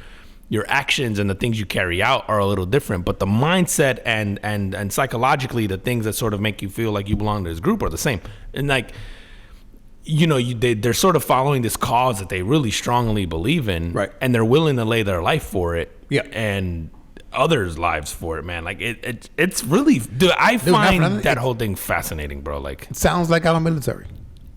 actions and the things you carry out are a little different, but the mindset and psychologically the things that sort of make you feel like you belong to this group are the same. And like, they're sort of following this cause that they really strongly believe in, right? And they're willing to lay their life for it, yeah, and others' lives for it, man. Like it's really, dude, I find that whole thing fascinating, bro. Like, it sounds like our military.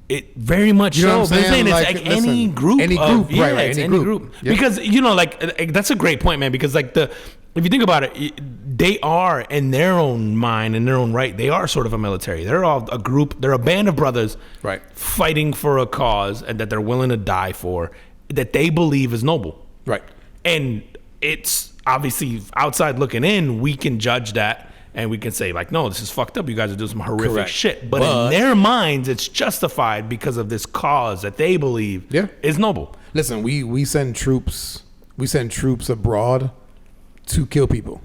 It very much you know so. What I'm saying? It's Like, like any group, right? It's any group. Yeah. Because like that's a great point, man. Because like if you think about it, they are in their own mind, in their own right, they are sort of a military. They're all a group. They're a band of brothers, right, fighting for a cause and that they're willing to die for, that they believe is noble, right. And it's obviously outside looking in, we can judge that. And we can say, like, no, this is fucked up. You guys are doing some horrific shit. But in their minds, it's justified because of this cause that they believe is noble. Listen, we send troops abroad to kill people.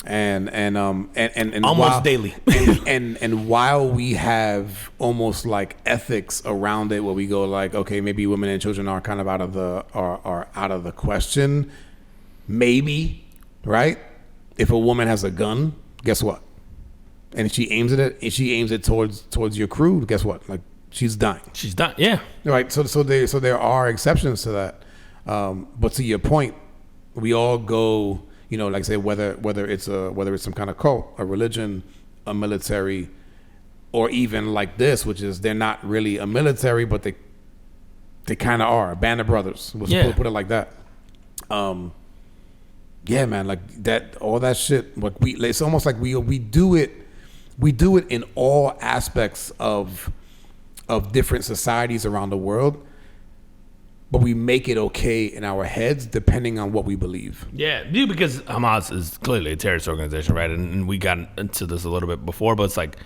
And almost daily. and while we have almost like ethics around it, where we go like, okay, maybe women and children are kind of out of the question. Maybe, right? If a woman has a gun, guess what? And she aims it towards your crew, guess what? Like, she's dying. She's dying. Yeah. Right. So there are exceptions to that. But to your point, we all go, like I say, whether it's some kind of cult, a religion, a military, or even like this, which is they're not really a military, but they kind of are a band of brothers. We'll put it like that. Yeah, man, like that, all that shit. Like it's almost like we do it in all aspects of different societies around the world, but we make it okay in our heads depending on what we believe. Yeah, dude, because Hamas is clearly a terrorist organization, right? And we got into this a little bit before, but it's like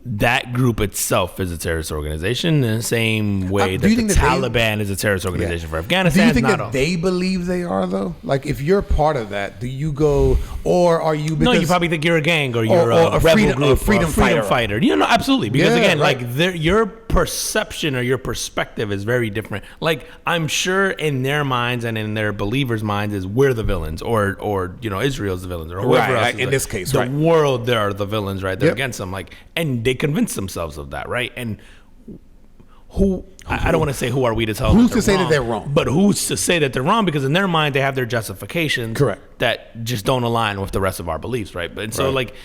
that group itself is a terrorist organization in the same way that the Taliban is a terrorist organization for Afghanistan. Do you think that they believe they are, though? Like, if you're part of that, do you go, or are you? No, you probably think you're a gang or you're a rebel group, freedom fighter. Absolutely. Because again, right. Like your perception or your perspective is very different. Like, I'm sure in their minds and in their believers' minds is we're the villains, or Israel's the villains, or whoever else. In this case, the world, they are the villains, right? They're against them, like, and they convince themselves of that, right? And I don't want to say who are we to tell who's to say that they're wrong, but who's to say that they're wrong, because in their mind they have their justifications, correct, that just don't align with the rest of our beliefs, right? But so like,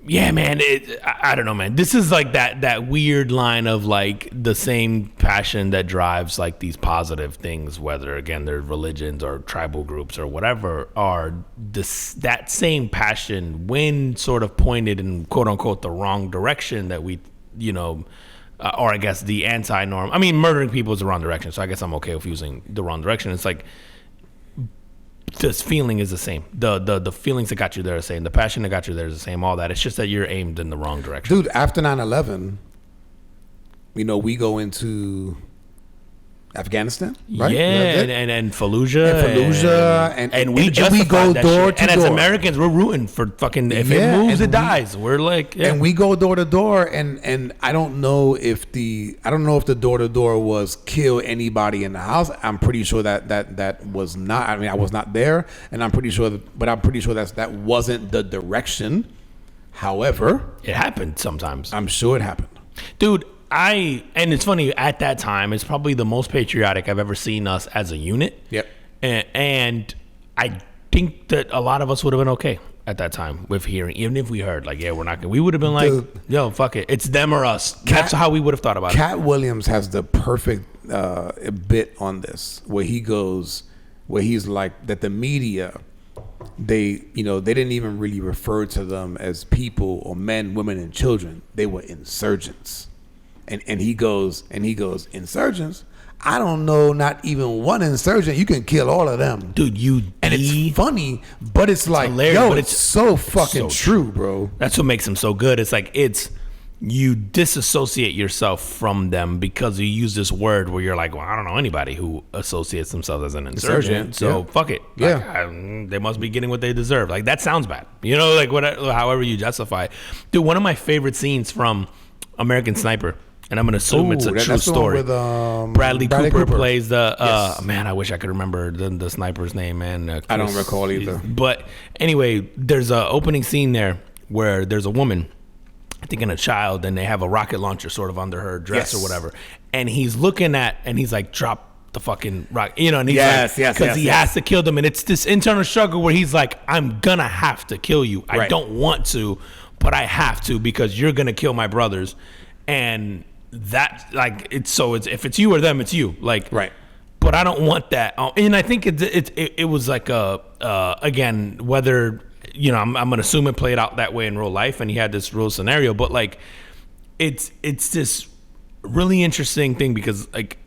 yeah, man, I don't know, man. This is like that weird line of like the same passion that drives like these positive things, whether again they're religions or tribal groups or whatever, are that same passion when sort of pointed in quote unquote the wrong direction that we, or I guess the anti-norm. I mean, murdering people is the wrong direction, so I guess I'm okay with using the wrong direction. It's like this feeling is the same. The feelings that got you there are the same. The passion that got you there is the same. All that. It's just that you're aimed in the wrong direction. Dude, after 9/11, we go into Afghanistan, right? Yeah, and Fallujah, and we go that door shit. to and door. as Americans, we're rooting for fucking if it moves, it dies. We're like, and we go door to door, and I don't know if the door to door was kill anybody in the house. I'm pretty sure that was not. I mean, I was not there, and I'm pretty sure that wasn't the direction. However, it happened sometimes. I'm sure it happened, dude. And it's funny, at that time, it's probably the most patriotic I've ever seen us as a unit. Yep. And I think that a lot of us would have been okay at that time with hearing, even if we heard, like, yeah, we're not going to, we would have been like, Dude. yo, fuck it. It's them or us. That's how we would have thought about it. Cat Williams has the perfect bit on this, where he's like that the media, they didn't even really refer to them as people or men, women, and children. They were insurgents. And he goes, insurgents? I don't know, not even one insurgent. You can kill all of them. Dude, and it's funny, but it's like, hilarious, yo, but it's so fucking true, bro. That's what makes him so good. It's like, you disassociate yourself from them because you use this word where you're like, well, I don't know anybody who associates themselves as an insurgent. So fuck it. Like, they must be getting what they deserve. Like, that sounds bad. Like, however you justify it. Dude, one of my favorite scenes from American Sniper, and I'm going to assume it's a true story. With, Bradley Cooper plays the, yes. Man, I wish I could remember the sniper's name, man. I don't recall either. But anyway, there's an opening scene there where there's a woman, I think, and a child, and they have a rocket launcher sort of under her dress or whatever. And he's looking and he's like, drop the fucking rock, and he's because he has to kill them. And it's this internal struggle where he's like, I'm going to have to kill you. I don't want to, but I have to because you're going to kill my brothers. And that, like, it's if it's you or them, it's you, like, right. But I don't want that. And I think it was like again, whether I'm gonna assume it played out that way in real life, and he had this real scenario, but like, it's this really interesting thing because like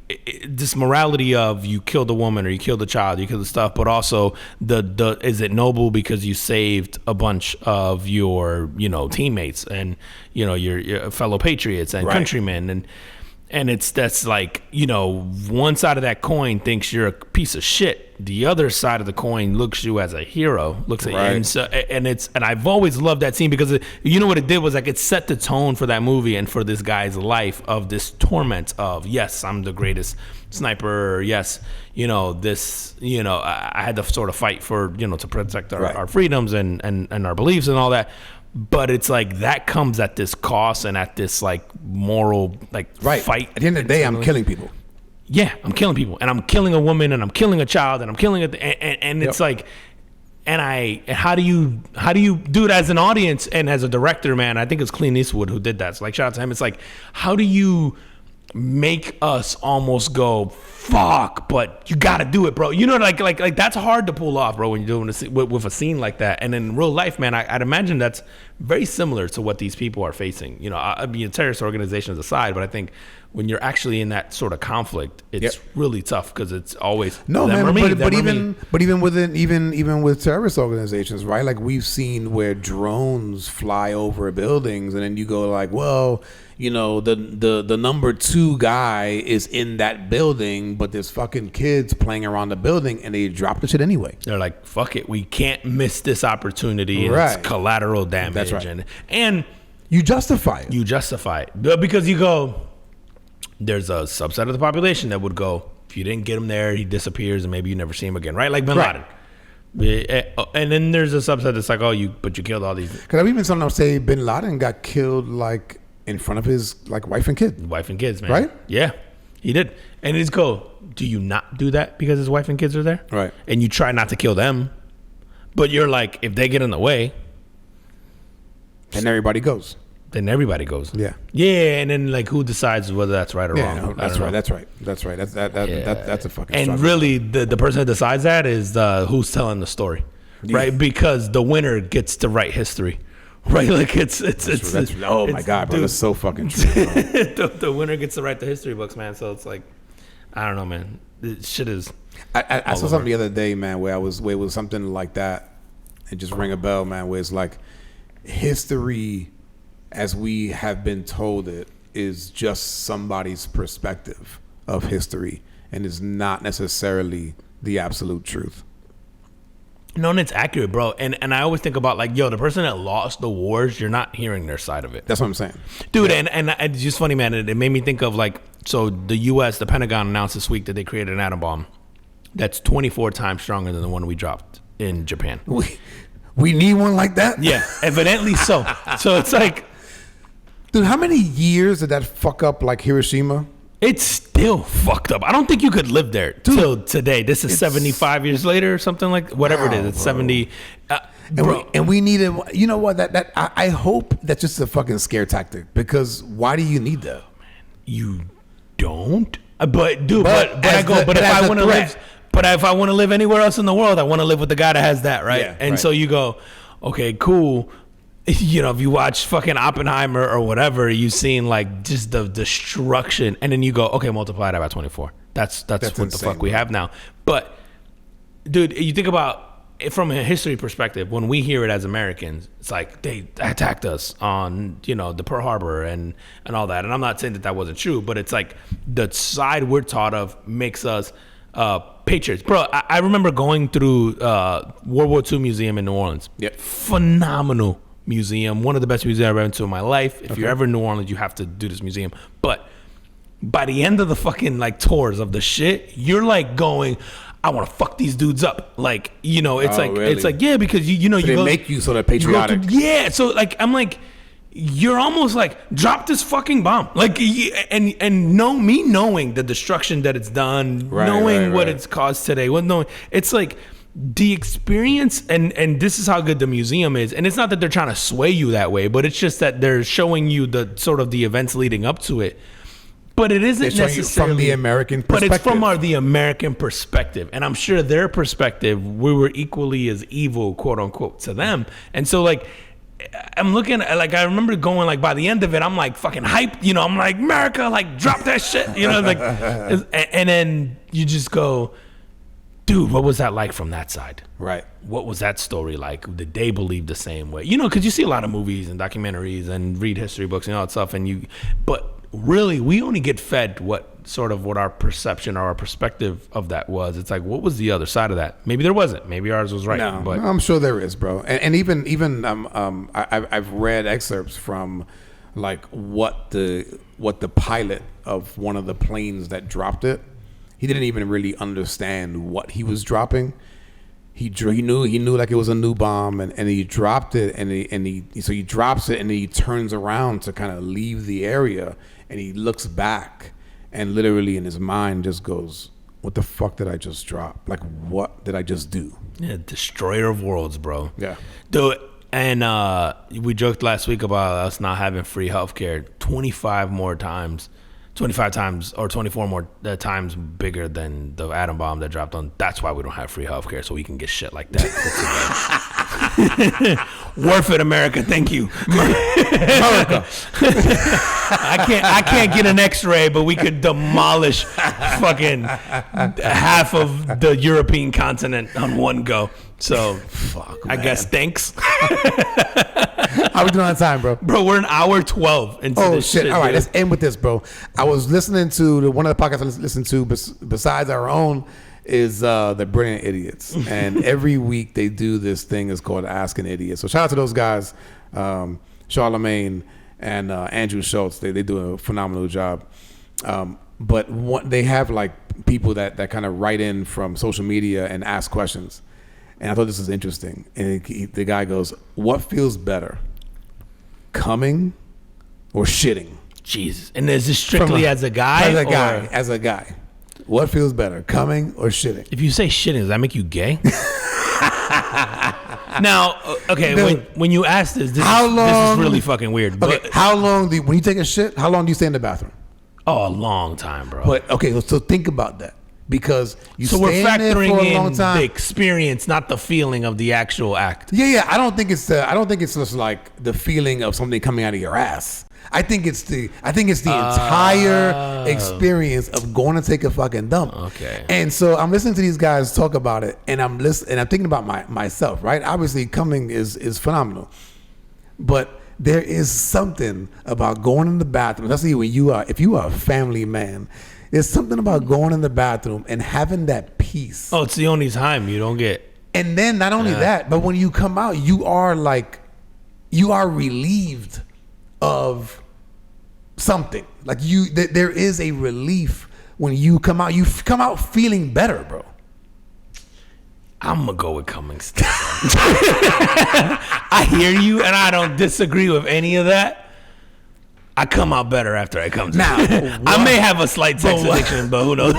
this morality of you killed a woman or you killed a child, you killed the stuff, but also the is it noble because you saved a bunch of your teammates and your fellow patriots and countrymen, and that's like one side of that coin thinks you're a piece of shit, the other side of the coin looks you as a hero, looks at you, and I've always loved that scene because what it did was like it set the tone for that movie and for this guy's life of this torment of, yes, I'm the greatest sniper, or yes, I had to sort of fight for to protect our freedoms and our beliefs and all that. But it's like that comes at this cost and at this like moral fight. At the end of the day, I'm killing people. Yeah, I'm killing people, and I'm killing a woman, and I'm killing a child, and I'm killing and it's like, and how do you do it as an audience and as a director, man? I think it's Clint Eastwood who did that. So like, shout out to him. It's like, how do you make us almost go, fuck, but you gotta do it, bro? Like that's hard to pull off, bro, when you're doing with a scene like that. And in real life, man, I'd imagine that's very similar to what these people are facing. I mean, terrorist organizations aside, but I think when you're actually in that sort of conflict, it's really tough because it's always but even with terrorist organizations, right? Like we've seen where drones fly over buildings, and then you go like, well, the number 2 guy is in that building, but there's fucking kids playing around the building, and they drop the shit anyway. They're like, fuck it, we can't miss this opportunity. And it's collateral damage. That's right. And you justify it because you go, there's a subset of the population that would go, if you didn't get him there, he disappears, and maybe you never see him again, right? Like Bin Laden. And then there's a subset that's like, but you killed all these. Because I've even sometimes say Bin Laden got killed like in front of his like wife and kids, man. Right? Yeah, he did. And it's go, do you not do that because his wife and kids are there? Right. And you try not to kill them, but you're like, if they get in the way, then everybody goes. Yeah. Yeah, and then like who decides whether that's right or wrong? No, that's right. That's a fucking. And struggle. really, the person that decides that is who's telling the story, right? Because the winner gets to write history, right? Like it's oh my god, bro, that's so fucking true. The winner gets to write the history books, man. So it's like, I don't know, man. the shit is. I saw something the other day, man, where it was something like that, and just ring a bell, man, where it's like history, as we have been told it, is just somebody's perspective of history, and is not necessarily the absolute truth. No, and it's accurate, bro. And I always think about like, yo, the person that lost the wars, you're not hearing their side of it. That's what I'm saying, dude. Yeah. And it's just funny, man. It made me think of like, so the U.S., the Pentagon announced this week that they created an atom bomb that's 24 times stronger than the one we dropped in Japan. We need one like that? Yeah, evidently so. So it's like, dude, how many years did that fuck up like Hiroshima? It's still fucked up. I don't think you could live there till today. This is 75 years later or something like whatever it is. It's 70. And we need it. You know what? I hope that's just a fucking scare tactic, because why do you need that? You don't. But dude, but I go. But if I want to live, but if I want to live anywhere else in the world, I want to live with the guy that has that, right? Yeah, and right. so you go, okay, cool. You know, if you watch fucking Oppenheimer or whatever, you've seen like just the destruction, and then you go, okay, multiply that by 24. That's what insane, the fuck we have now. But dude, you think about it from a history perspective. When we hear it as Americans, it's like they attacked us on, you know, the Pearl Harbor and all that. And I'm not saying that wasn't true, but it's like the side we're taught of makes us patriots. Bro, I remember going through World War II Museum in New Orleans. Yep. Phenomenal museum, one of the best museums I've ever been to in my life. If you're ever in New Orleans, you have to do this museum. But by the end of the fucking like tours of the shit, you're like going, I want to fuck these dudes up. Like, you know, it's really? It's like, yeah, because you know, so you they go, make you sort of patriotic. Yeah, so like I'm like, you're almost like, drop this fucking bomb. Like, and knowing the destruction that it's done, knowing what it's caused today, it's like the experience, and this is how good the museum is. And it's not that they're trying to sway you that way, but it's just that they're showing you the sort of the events leading up to it. But it isn't necessarily from the American perspective. But it's from the American perspective. And I'm sure their perspective, we were equally as evil, quote unquote, to them. And so like, I'm looking at, like, I remember going, like, by the end of it, I'm like fucking hyped, you know, I'm like, America, like, drop that shit, you know, like, and then you just go, dude, what was that like from that side? Right. What was that story like? Did they believe the same way? You know, because you see a lot of movies and documentaries and read history books and all that stuff, but really, we only get fed what our perception or our perspective of that was. It's like, what was the other side of that? Maybe there wasn't. Maybe ours was right. No, but I'm sure there is, bro. And even I've read excerpts from like what the pilot of one of the planes that dropped it. He didn't even really understand what he was dropping. He knew like it was a new bomb, and he dropped it, and he drops it, and then he turns around to kind of leave the area, and he looks back, and literally in his mind just goes, what the fuck did I just drop? Like, what did I just do? Yeah, destroyer of worlds, bro. Yeah. Do it. And we joked last week about us not having free healthcare. 25 times or 24 more times bigger than the atom bomb that dropped on. That's why we don't have free healthcare, so we can get shit like that. Worth it, America. Thank you, America. I can't get an X-ray, but we could demolish fucking half of the European continent on one go. So, I guess thanks. How we doing on time, bro? Bro, we're an hour 12 into this shit. All right, dude. let's end with this, bro. I was listening to one of the podcasts I listen to besides our own is the Brilliant Idiots. And every week they do this thing is called Ask an Idiot. So shout out to those guys, Charlemagne and Andrew Schultz. They do a phenomenal job. But they have like people that kind of write in from social media and ask questions. And I thought this was interesting. And the guy goes, what feels better, coming or shitting? Jesus. And is this strictly as a guy? As a guy. What feels better, coming or shitting? If you say shitting, does that make you gay? Now, okay, Dude, when you ask this is really fucking weird. Okay, But, how long when you take a shit, how long do you stay in the bathroom? oh, a long time, bro. But okay, so think about that. because you So we're stay in there for factoring a long in time. the experience, not the feeling of the actual act. Yeah. I don't think it's just like the feeling of something coming out of your ass. I think it's the entire experience of going to take a fucking dump. Okay. And so I'm listening to these guys talk about it, and I'm thinking about myself, right? Obviously, coming is phenomenal, but there is something about going in the bathroom, especially if you are a family man. There's something about going in the bathroom and having that peace. Oh, it's the only time you don't get. And then not only that, but when you come out, you are relieved of something. Like there is a relief when you come out. You come out feeling better, bro. I'm gonna go with Cummings. I hear you, and I don't disagree with any of that. I come out better after I come. Now, I may have a slight sex addiction, but who knows?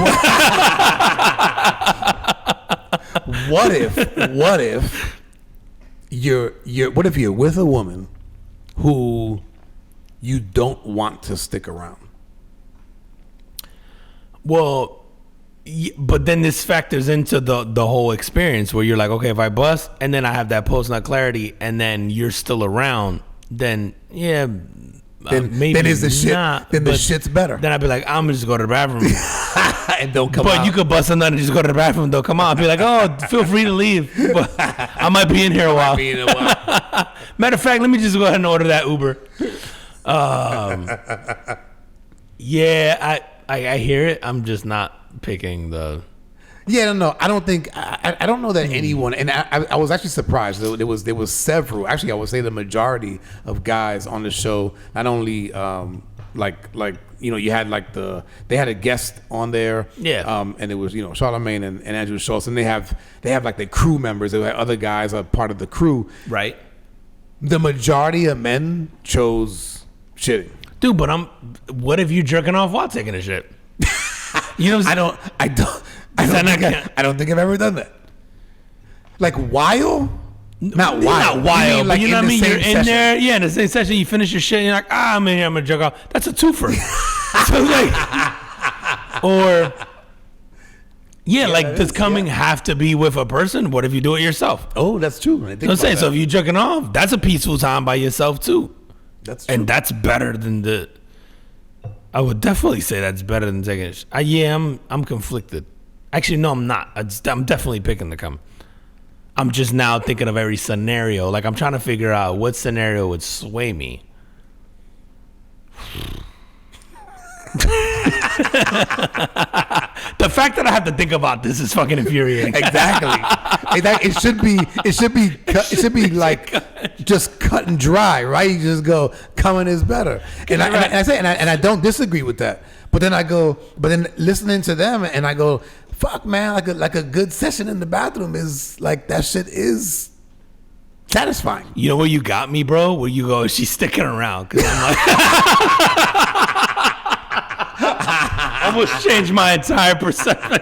What if you're with a woman who you don't want to stick around? Well, but then this factors into the whole experience where you're like, okay, if I bust and then I have that post-nut clarity and then you're still around, then yeah, maybe then is the shit. not, Then the but shit's better. Then I'd be like, I'm gonna just go to the bathroom. And don't come But out. you could bust a nut and just go to the bathroom. Don't come out. I'd be like, oh, feel free to leave. But I might be in here a while. Matter of fact, let me just go ahead and order that Uber. Yeah, I hear it. I'm just not picking the. Yeah, no, I don't think I don't know that anyone, and I was actually surprised. There was several. Actually, I would say the majority of guys on the show. Not only like you had like they had a guest on there. Yeah. And it was Charlamagne and Andrew Schultz, and they have like the crew members. They had other guys are part of the crew. Right. The majority of men chose shitting. Dude, but what if you jerking off while taking a shit? You know what I'm saying? I don't think I've ever done that. Like while? Not while. Not while, You mean, but you know what I mean? You're in session? there, yeah, in the same session, you finish your shit, and you're like, I'm in here, I'm gonna jerk off. That's a twofer. So like, or, yeah, like, does coming have to be with a person? What if you do it yourself? Oh, that's true. You know what I'm saying? So if you're jerking off, that's a peaceful time by yourself, too. That's true. And that's better than I would definitely say that's better than taking a shit. I'm conflicted. Actually, no, I'm not. I'm definitely picking the cum. I'm just now thinking of every scenario. Like, I'm trying to figure out what scenario would sway me. The fact that I have to think about this is fucking infuriating. Exactly. It should be like just cut and dry, right? You just go, coming is better. And I don't disagree with that. But then listening to them and I go, fuck man, like a good session in the bathroom is like, that shit is satisfying. You know where you got me, bro? Where you go, she's sticking around. Cause I'm like, almost changed my entire perception.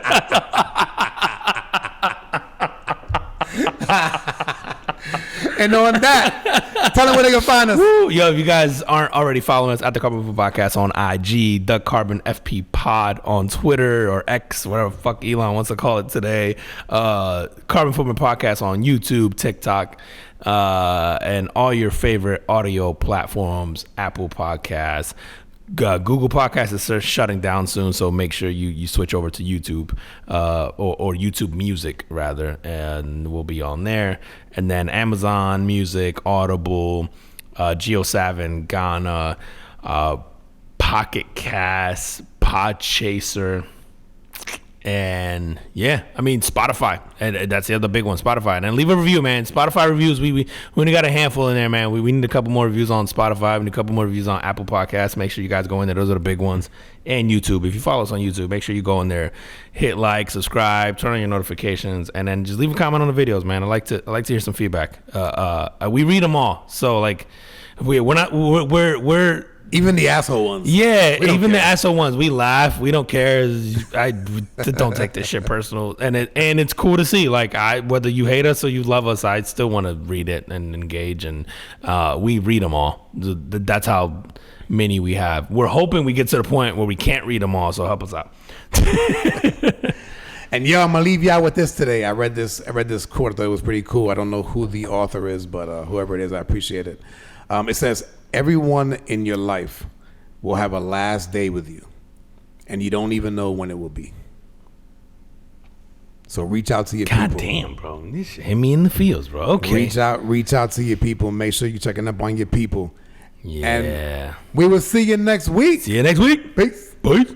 And on that, tell them where they can find us. Woo. Yo, if you guys aren't already following us at the Carbon Food Podcast on IG, the Carbon FP Pod on Twitter or X, whatever the fuck Elon wants to call it today. Carbon Footman Podcast on YouTube, TikTok, and all your favorite audio platforms, Apple Podcasts. Google Podcasts is shutting down soon, so make sure you switch over to YouTube or YouTube Music rather, and we'll be on there. And then Amazon Music, Audible, JioSaavn, Ghana, Pocket Cast, Podchaser, and yeah, I mean Spotify, and that's the other big one, Spotify. And then leave a review, man. Spotify reviews, we only got a handful in there, man. We need a couple more reviews on Spotify. We need a couple more reviews on Apple Podcasts. Make sure you guys go in there. Those are the big ones. And YouTube. If you follow us on YouTube, make sure you go in there, hit like, subscribe, turn on your notifications, and then just leave a comment on the videos, man. I like to hear some feedback. We read them all, so like we're even the asshole ones. Yeah, even the asshole ones. We laugh. We don't care. I don't take this shit personal, and it's cool to see. Like whether you hate us or you love us, I still want to read it and engage. And we read them all. That's how many we have. We're hoping we get to the point where we can't read them all. So help us out. And yo, I'm gonna leave y'all with this today. I read this quote. I thought it was pretty cool. I don't know who the author is, but whoever it is, I appreciate it. It says, "Everyone in your life will have a last day with you, and you don't even know when it will be. So reach out to your people. God damn, bro. This shit hit me in the feels, bro. Okay. Reach out to your people. Make sure you're checking up on your people. Yeah. And we will see you next week. See you next week. Peace. Peace.